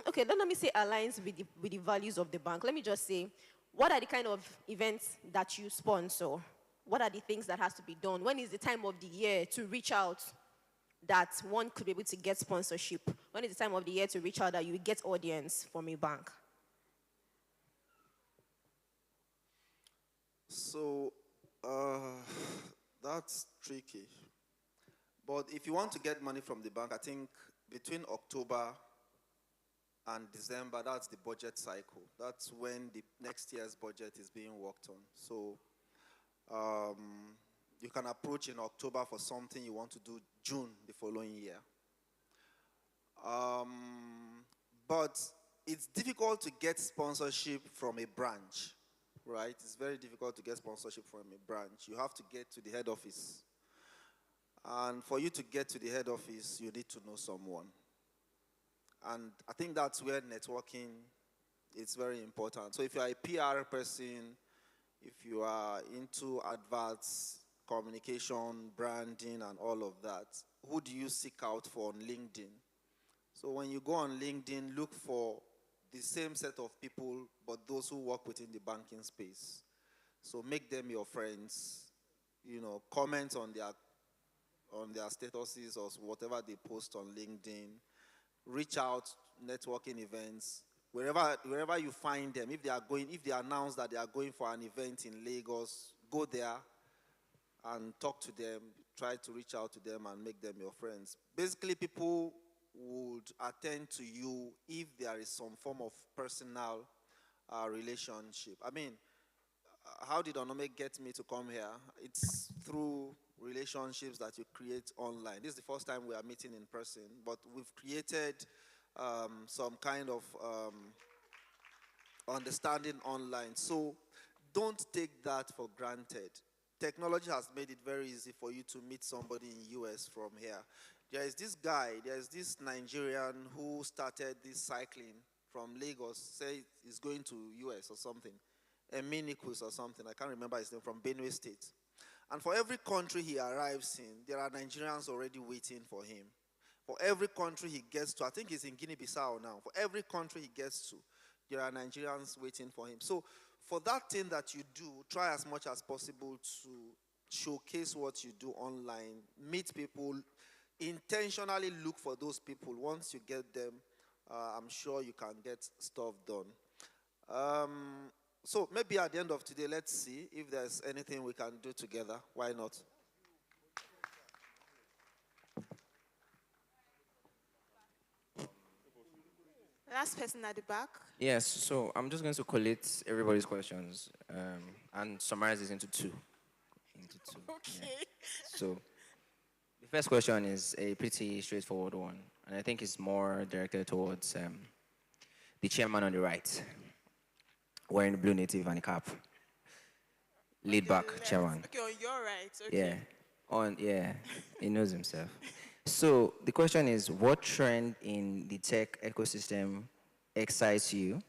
okay, then let me say aligns with the values of the bank. Let me just say, what are the kind of events that you sponsor? What are the things that has to be done? When is the time of the year to reach out that one could be able to get sponsorship? When is the time of the year to reach out that you get audience from a bank? So, that's tricky. But if you want to get money from the bank, I think between October and December, that's the budget cycle. That's when the next year's budget is being worked on. So you can approach in October for something you want to do June the following year. But it's difficult to get sponsorship from a branch, right? It's very difficult to get sponsorship from a branch. You have to get to the head office. And for you to get to the head office, you need to know someone. And I think that's where networking is very important. So if you are a PR person, if you are into adverts, communication, branding, and all of that, who do you seek out for on LinkedIn? So when you go on LinkedIn, look for the same set of people, but those who work within the banking space. So make them your friends, comment on their statuses or whatever they post on LinkedIn, reach out, networking events, wherever you find them. If they announce that they are going for an event in Lagos, go there and talk to them, try to reach out to them and make them your friends. Basically, people would attend to you if there is some form of personal relationship. I mean, how did Onome get me to come here? It's through relationships that you create online. This is the first time we are meeting in person, but we've created some kind of understanding online. So don't take that for granted. Technology has made it very easy for you to meet somebody in US from here. There's this Nigerian who started this cycling from Lagos, say he's going to US or something, a Minikus or something, I can't remember his name, from Benue State. And for every country he arrives in, there are Nigerians already waiting for him. For every country he gets to, I think he's in Guinea-Bissau now, for every country he gets to, there are Nigerians waiting for him. So for that thing that you do, try as much as possible to showcase what you do online, meet people, intentionally look for those people. Once you get them, I'm sure you can get stuff done. So maybe at the end of today, let's see if there's anything we can do together. Why not? Last person at the back. Yes, so I'm just going to collate everybody's questions and summarize this into two. Okay. Yeah. So the first question is a pretty straightforward one, and I think it's more directed towards the chairman on the right, wearing the blue native and a cap. Laid back chairman. Okay, on your right. Okay. Yeah, he knows himself. So the question is, what trend in the tech ecosystem excites you,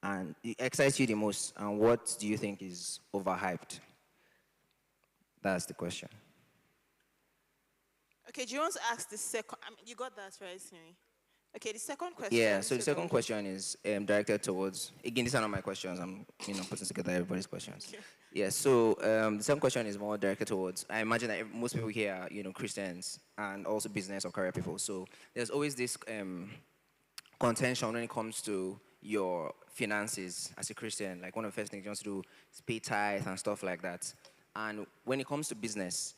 and it excites you the most, and what do you think is overhyped? That's the question. Okay, do you want to ask the second? You got that right, Siri. Okay, the second question. Yeah, so the second question is directed towards, again, these are not my questions. I'm putting together everybody's questions. Okay. Yeah, so the second question is more directed towards, I imagine that most people here are, Christians and also business or career people. So there's always this contention when it comes to your finances as a Christian. Like one of the first things you want to do is pay tithe and stuff like that. And when it comes to business,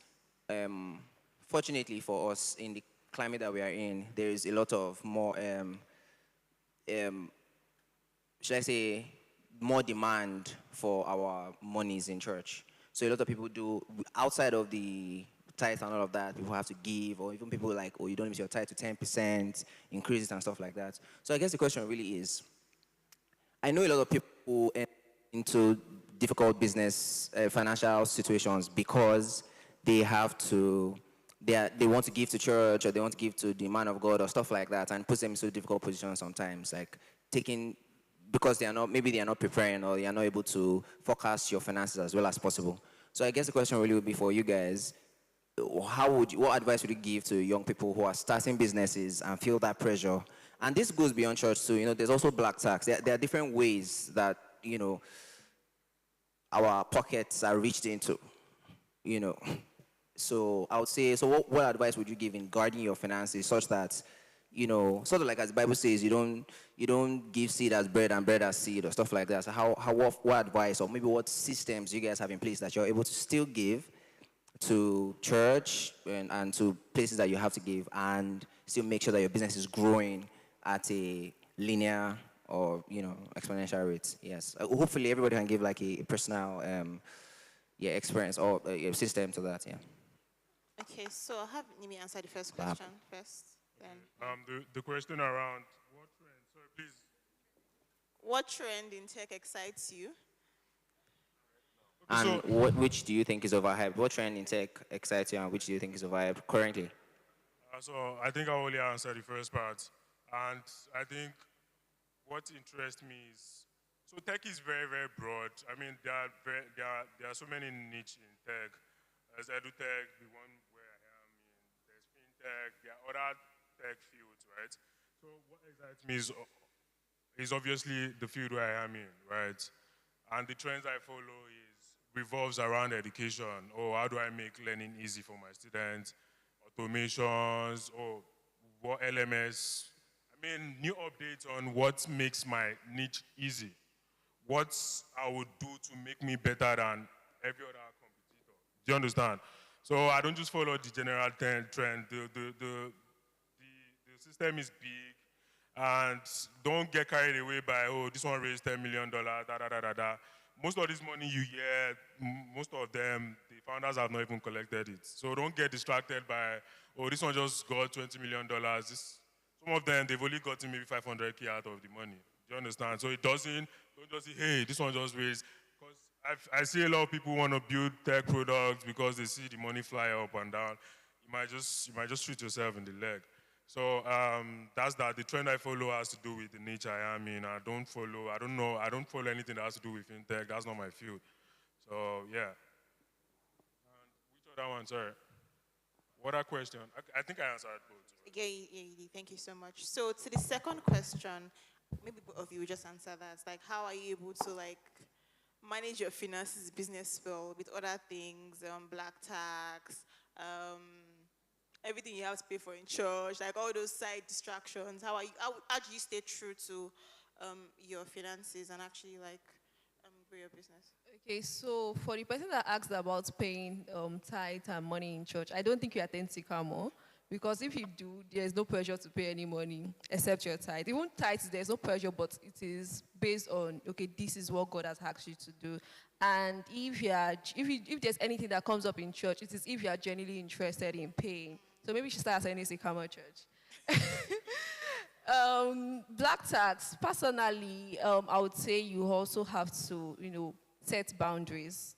fortunately for us in the climate that we are in, there is a lot of more, should I say, more demand for our monies in church. So a lot of people do, outside of the tithe and all of that, people have to give, or even people like, oh, you don't miss your tithe to 10%, increases and stuff like that. So I guess the question really is, I know a lot of people enter into difficult business, financial situations because they have to, they want to give to church, or they want to give to the man of God or stuff like that, and puts them into a difficult position sometimes, like taking, because they are not preparing, or they are not able to forecast your finances as well as possible. So I guess the question really would be for you guys, what advice would you give to young people who are starting businesses and feel that pressure? And this goes beyond church too. There's also black tax. There are different ways that, our pockets are reached into, So I would say, so what advice would you give in guarding your finances such that, sort of like as the Bible says, you don't give seed as bread and bread as seed or stuff like that. So what advice, or maybe what systems you guys have in place that you're able to still give to church and to places that you have to give, and still make sure that your business is growing at a linear or exponential rate? Yes. Hopefully everybody can give like a personal experience or a system to that. Yeah. Okay, so I'll have Nimi answer the first question first. Then. The question around what trend? Sorry, please. What trend in tech excites you? And which do you think is overhyped? What trend in tech excites you, and which do you think is overhyped currently? So I think I only answered the first part, and I think what interests me is, so tech is very, very broad. I mean, there are so many niche in tech. There's edutech, the one where I am in. There's fintech. There are other tech fields, right? So what excites me is obviously the field where I am in, right? And the trends I follow revolves around education. Oh, how do I make learning easy for my students? Automations, or what LMS. I mean, new updates on what makes my niche easy. What I would do to make me better than every other competitor. Do you understand? So I don't just follow the general trend. The system is big, and don't get carried away by, oh, this one raised $10 million, da da da da da. most of this money you get, most of them, the founders have not even collected it. So don't get distracted by, oh, this one just got $20 million. Some of them, they've only gotten maybe 500K out of the money. Do you understand? So it doesn't, don't just say, hey, this one just raised. Because I see a lot of people want to build tech products because they see the money fly up and down. You might just shoot yourself in the leg. So that's that. The trend I follow has to do with the niche I am in. I don't follow anything that has to do with fintech. That's not my field. So yeah. And which other one, sorry? What a question. I think I answered both. Yeah, you did. Thank you so much. So to the second question, maybe both of you will just answer that. It's like, how are you able to like manage your finances, business well with other things, black tax, everything you have to pay for in church, like all those side distractions. How do you stay true to your finances and actually like grow your business? Okay, so for the person that asked about paying tithe and money in church, I don't think you attend Sycamore. Because if you do, there's no pressure to pay any money except your tithe. Even tithes, there's no pressure, but it is based on, okay, this is what God has asked you to do. And if there's anything that comes up in church, it is if you are genuinely interested in paying. So maybe you should start attending Sycamore Church. Black tax, personally, I would say you also have to, set boundaries.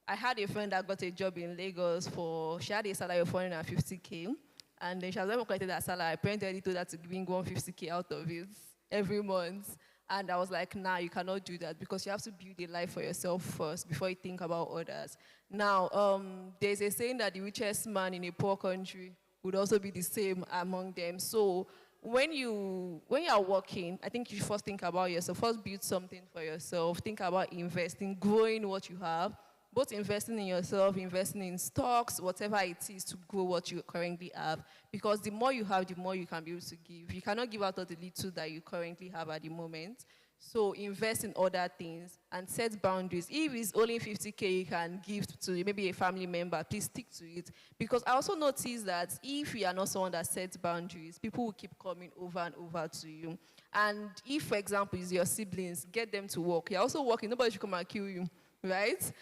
I had a friend that got a job in Lagos she had a salary of 450K, and then she has never collected that salary. I parented told her to bring 150K out of it every month. And I was like, nah, you cannot do that because you have to build a life for yourself first before you think about others. Now, there's a saying that the richest man in a poor country would also be the same among them. So when you are working, I think you should first think about yourself. First build something for yourself. Think about investing, growing what you have. Both investing in yourself, investing in stocks, whatever it is to grow what you currently have. Because the more you have, the more you can be able to give. You cannot give out of the little that you currently have at the moment. So invest in other things and set boundaries. If it's only 50K you can give to maybe a family member, please stick to it. Because I also notice that if you are not someone that sets boundaries, people will keep coming over and over to you. And if, for example, it's your siblings, get them to work. You're also working, nobody should come and kill you. Right?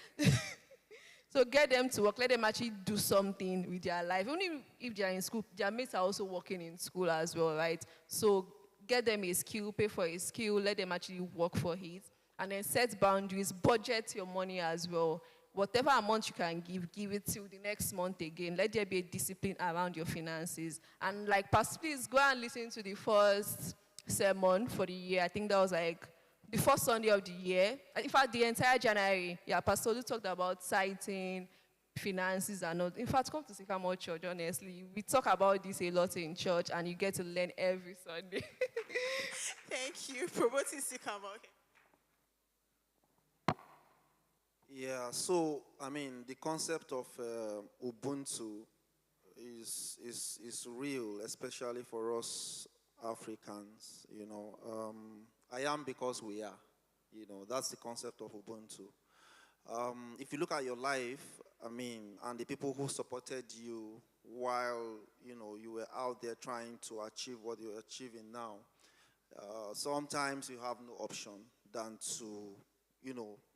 So get them to work. Let them actually do something with their life. Only if they are in school, their mates are also working in school as well, right? So get them a skill, pay for a skill, let them actually work for it. And then set boundaries, budget your money as well. Whatever amount you can give it till the next month again. Let there be a discipline around your finances. And like, Pastor, please go and listen to the first sermon for the year. I think that was like the first Sunday of the year. In fact, the entire January, Pastor Olu talked about citing, finances and all. In fact, come to Sycamore Church, honestly. We talk about this a lot in church, and you get to learn every Sunday. Thank you. Promoting Sycamore. Yeah, so, I mean, the concept of Ubuntu is real, especially for us Africans, I am because we are. That's the concept of Ubuntu. If you look at your life, and the people who supported you while, you were out there trying to achieve what you're achieving now, sometimes you have no option than to,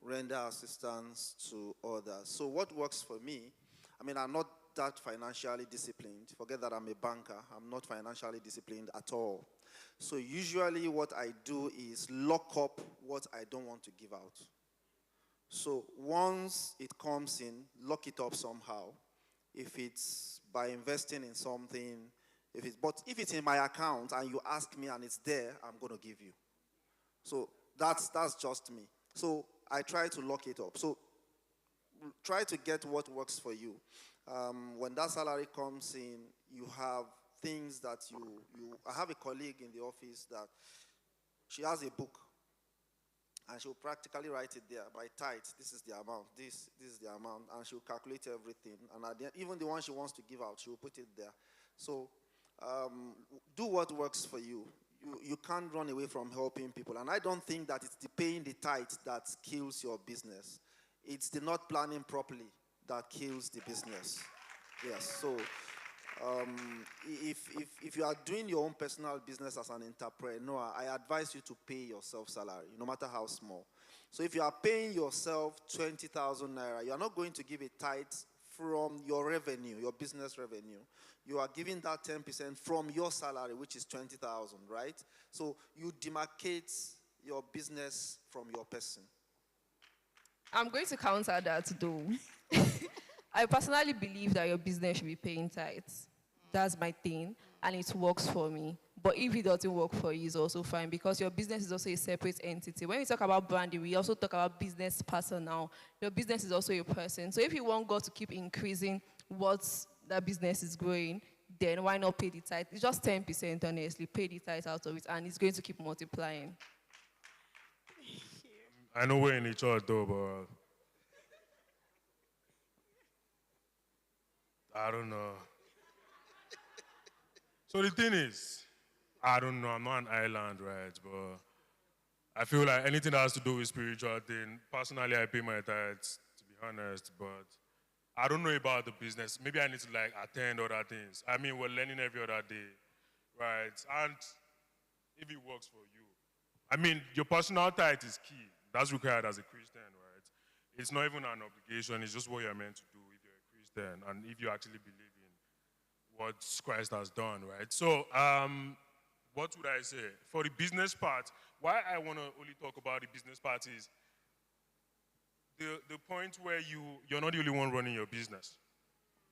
render assistance to others. So what works for me, I'm not that financially disciplined. Forget that I'm a banker. I'm not financially disciplined at all. So usually what I do is lock up what I don't want to give out. So once it comes in, lock it up somehow. If it's by investing in something, but if it's in my account and you ask me and it's there, I'm going to give you. So that's just me. So I try to lock it up. So try to get what works for you. When that salary comes in, you have things that I have a colleague in the office that she has a book, and she'll practically write it there by tithe. This is the amount, this is the amount, and she'll calculate everything. And at the end, even the one she wants to give out, she'll put it there. So do what works for you. You can't run away from helping people. And I don't think that it's the paying the tithe that kills your business. It's the not planning properly that kills the business. Yes, so if you are doing your own personal business as an entrepreneur, I advise you to pay yourself salary, no matter how small. So if you are paying yourself 20,000 naira, you are not going to give a tithe from your revenue, your business revenue. You are giving that 10% from your salary, which is 20,000, right? So you demarcate your business from your person. I'm going to counter that though. I personally believe that your business should be paying tithes. That's my thing, and it works for me. But if it doesn't work for you, it's also fine because your business is also a separate entity. When we talk about branding, we also talk about business personnel. Your business is also a person. So if you want God to keep increasing what that business is growing, then why not pay the tithe? It's just 10%, honestly. Pay the tithe out of it, and it's going to keep multiplying. I know we're in the church though, but I don't know. So the thing is, I don't know, I'm not an island, right? But I feel like anything that has to do with spiritual thing, personally, I pay my tithes, to be honest, but I don't know about the business. Maybe I need to like attend other things. I mean, we're learning every other day, right? And if it works for you, I mean, your personal tithe is key. That's required as a Christian, right? It's not even an obligation. It's just what you're meant to do if you're a Christian and if you actually believe in what Christ has done, right? So, what would I say? For the business part, why I want to only talk about the business part is the point where you're not the only one running your business.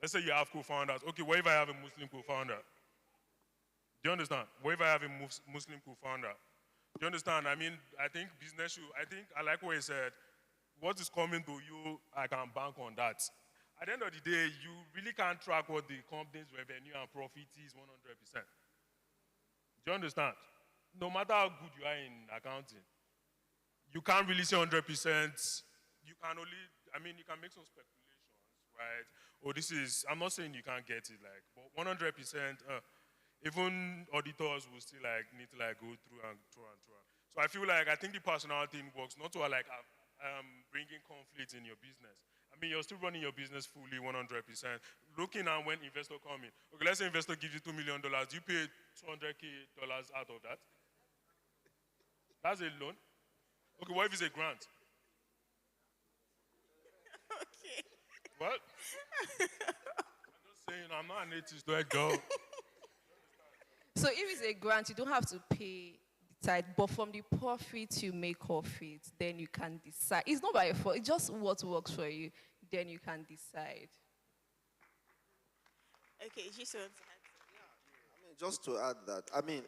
Let's say you have co-founders. Okay, what if I have a Muslim co-founder? Do you understand? What if I have a Muslim co-founder? Do you understand? I mean, I think I like what he said. What is coming to you, I can bank on that. At the end of the day, you really can't track what the company's revenue and profit is 100%. Do you understand? No matter how good you are in accounting, you can't really say 100%. You can only, you can make some speculations, right? Oh, I'm not saying you can't get it, but 100%, even auditors will still need to go through and through and through. So I feel I think the personal thing works not to bringing conflict in your business. I mean, you're still running your business fully 100%. Looking at when investor come in. Okay, let's say investor gives you $2 million. You pay $200K out of that. That's a loan. Okay, what if it's a grant? Okay. What? I'm just saying, I'm not an atheist, let go. So if it's a grant, you don't have to pay the tithe, but from the profit you make off it, then you can decide. It's not by your fault, it's just what works for you, then you can decide. Okay, Jason. Just to add that,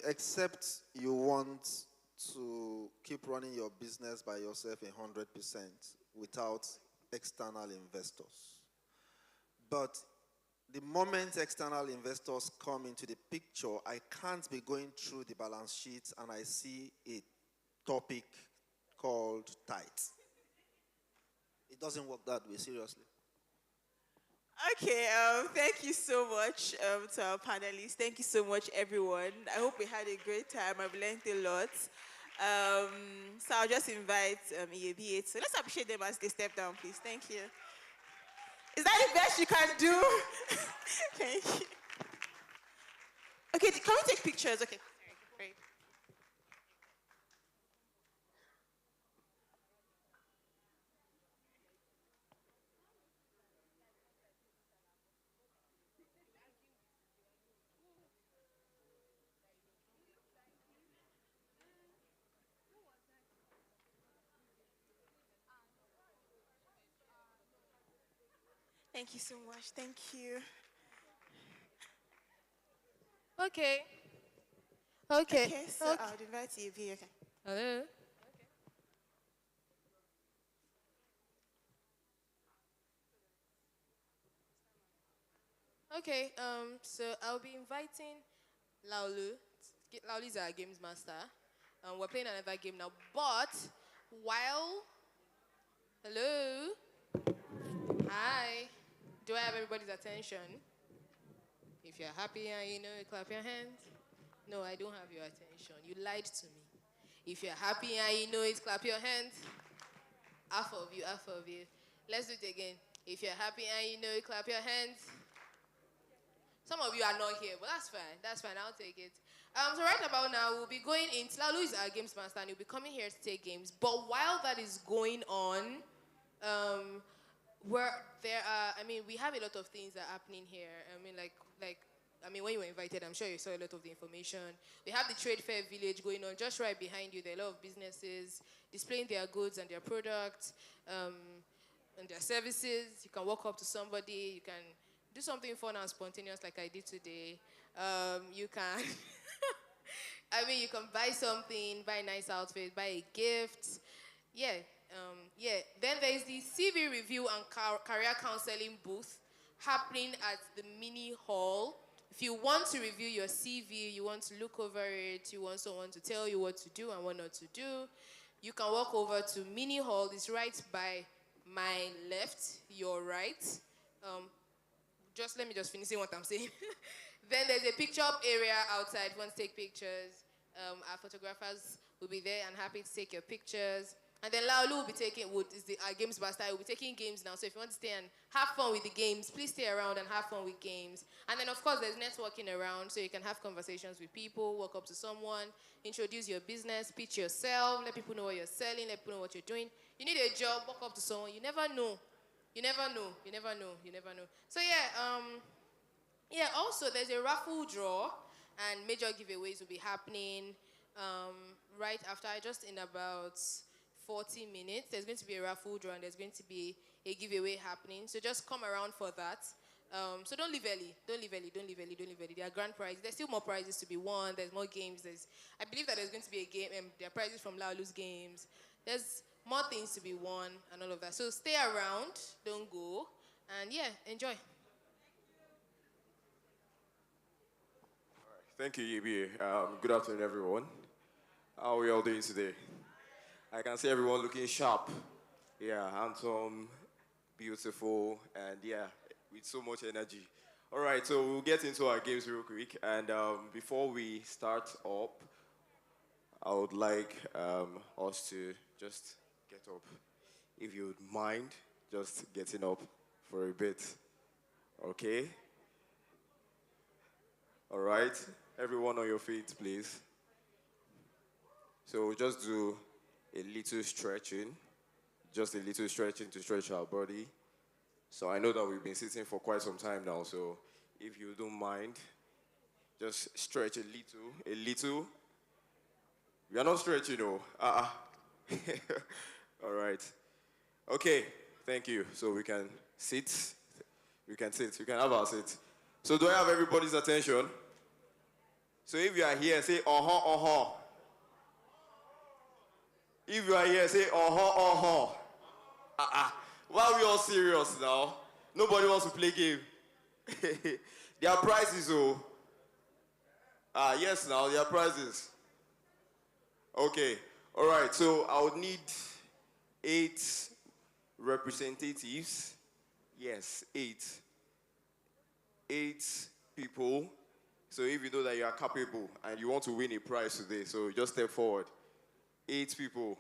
except you want to keep running your business by yourself 100% without external investors. But the moment external investors come into the picture, I can't be going through the balance sheet and I see a topic called tithe. It doesn't work that way, seriously. Okay, thank you so much to our panelists. Thank you so much, everyone. I hope we had a great time. I've learned a lot. So I'll just invite EABA. So let's appreciate them as they step down, please. Thank you. Is that the best you can do? Thank you. Okay, can we take pictures? Okay, great. Thank you so much. Thank you. Okay. Okay, so I'll invite you. Okay. Hello. Okay, so I'll be inviting Laulu. Laulu is our games master. We're playing another game now. But hello, hi, do I have everybody's attention? If you're happy and you know it, clap your hands. No, I don't have your attention. You lied to me. If you're happy and you know it, clap your hands. Half of you, half of you. Let's do it again. If you're happy and you know it, clap your hands. Some of you are not here, but that's fine. That's fine. I'll take it. So right about now, we'll be going in. Lalu is our games master, and he'll be coming here to take games. But while that is going on, um, where there are, I mean, we have a lot of things that are happening here. I mean, I mean, when you were invited, I'm sure you saw a lot of the information. We have the trade fair village going on just right behind you. There are a lot of businesses displaying their goods and their products and their services. You can walk up to somebody. You can do something fun and spontaneous like I did today. You can, I mean, you can buy something, buy a nice outfit, buy a gift. Yeah, yeah. Then there is the CV review and career counseling booth happening at the mini hall. If you want to review your CV, you want to look over it, you want someone to tell you what to do and what not to do, you can walk over to mini hall. It's right by my left, your right. Just let me just finish saying what I'm saying. Then there's a picture up area outside. If you want to take pictures, our photographers will be there and happy to take your pictures. And then Laulu will be taking, our games master, will be taking games now. So if you want to stay and have fun with the games, please stay around and have fun with games. And then of course there's networking around, so you can have conversations with people, walk up to someone, introduce your business, pitch yourself, let people know what you're selling, let people know what you're doing. You need a job, walk up to someone, you never know. You never know, you never know, you never know. So yeah, also there's a raffle draw and major giveaways will be happening right after, just in about 40 minutes. There's going to be a raffle draw and there's going to be a giveaway happening. So just come around for that. So don't leave early. Don't leave early. Don't leave early. Don't leave early. There are grand prizes. There's still more prizes to be won. There's more games. I believe that there's going to be a game. There are prizes from Laulu's games. There's more things to be won and all of that. So stay around. Don't go. And yeah, enjoy. Thank you, Yibi. Good afternoon, everyone. How are we all doing today? I can see everyone looking sharp. Yeah, handsome, beautiful, and yeah, with so much energy. All right, so we'll get into our games real quick. And before we start up, I would like us to just get up. If you would mind just getting up for a bit. Okay? All right, everyone on your feet, please. So just do a little stretching, just a little stretching to stretch our body. So I know that we've been sitting for quite some time now, so if you don't mind, just stretch a little. We are not stretching, no. All right. Okay, thank you. So we can sit. We can have our seat. So do I have everybody's attention? So if you are here, say, uh-huh, uh-huh. If you are here, say, uh-huh, uh-huh. Why are we all serious now? Nobody wants to play game. There are prizes, oh. Yes, now, there are prizes. Okay, all right, so I would need 8 representatives. Yes, 8. 8 people. So if you know that you are capable and you want to win a prize today, so just step forward. 8 people.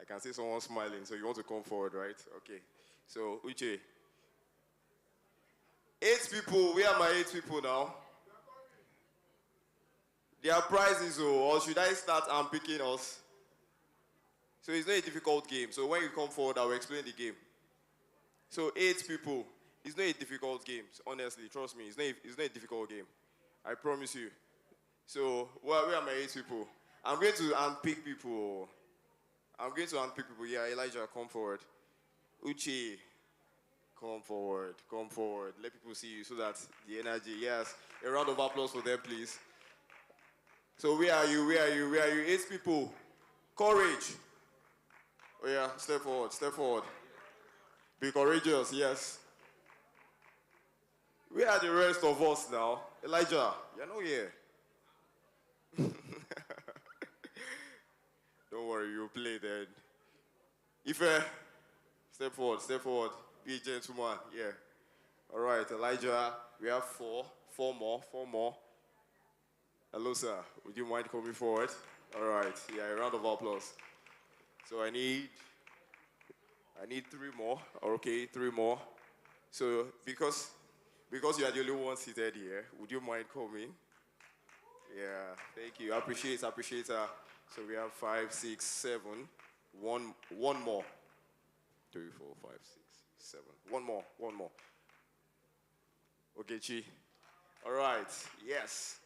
I can see someone smiling, so you want to come forward, right? Okay. So, Uche. 8 people. Where are my 8 people now? There are prizes, or should I start picking us? So it's not a difficult game. So when you come forward, I will explain the game. So 8 people. It's not a difficult game. Honestly, trust me. It's not a difficult game. I promise you. So where are my 8 people? I'm going to unpick people. Yeah, Elijah, come forward. Uche, come forward. Let people see you so that the energy, yes. A round of applause for them, please. So where are you? 8 people. Courage. Oh yeah, step forward. Be courageous, yes. Where are the rest of us now? Elijah, you're not here. Don't worry, you'll play then. Ife, step forward. Be a gentleman, yeah. All right, Elijah, we have 4 more. Hello, sir. Would you mind coming forward? All right, yeah, a round of applause. So I need 3 more. Okay, 3 more. So because you are the only one seated here, would you mind coming? Yeah, thank you. Appreciate, appreciate. So we have 5, 6, 7. One more. 3, 4, 5, 6, 7. One more. Okay, Chi. All right. Yes.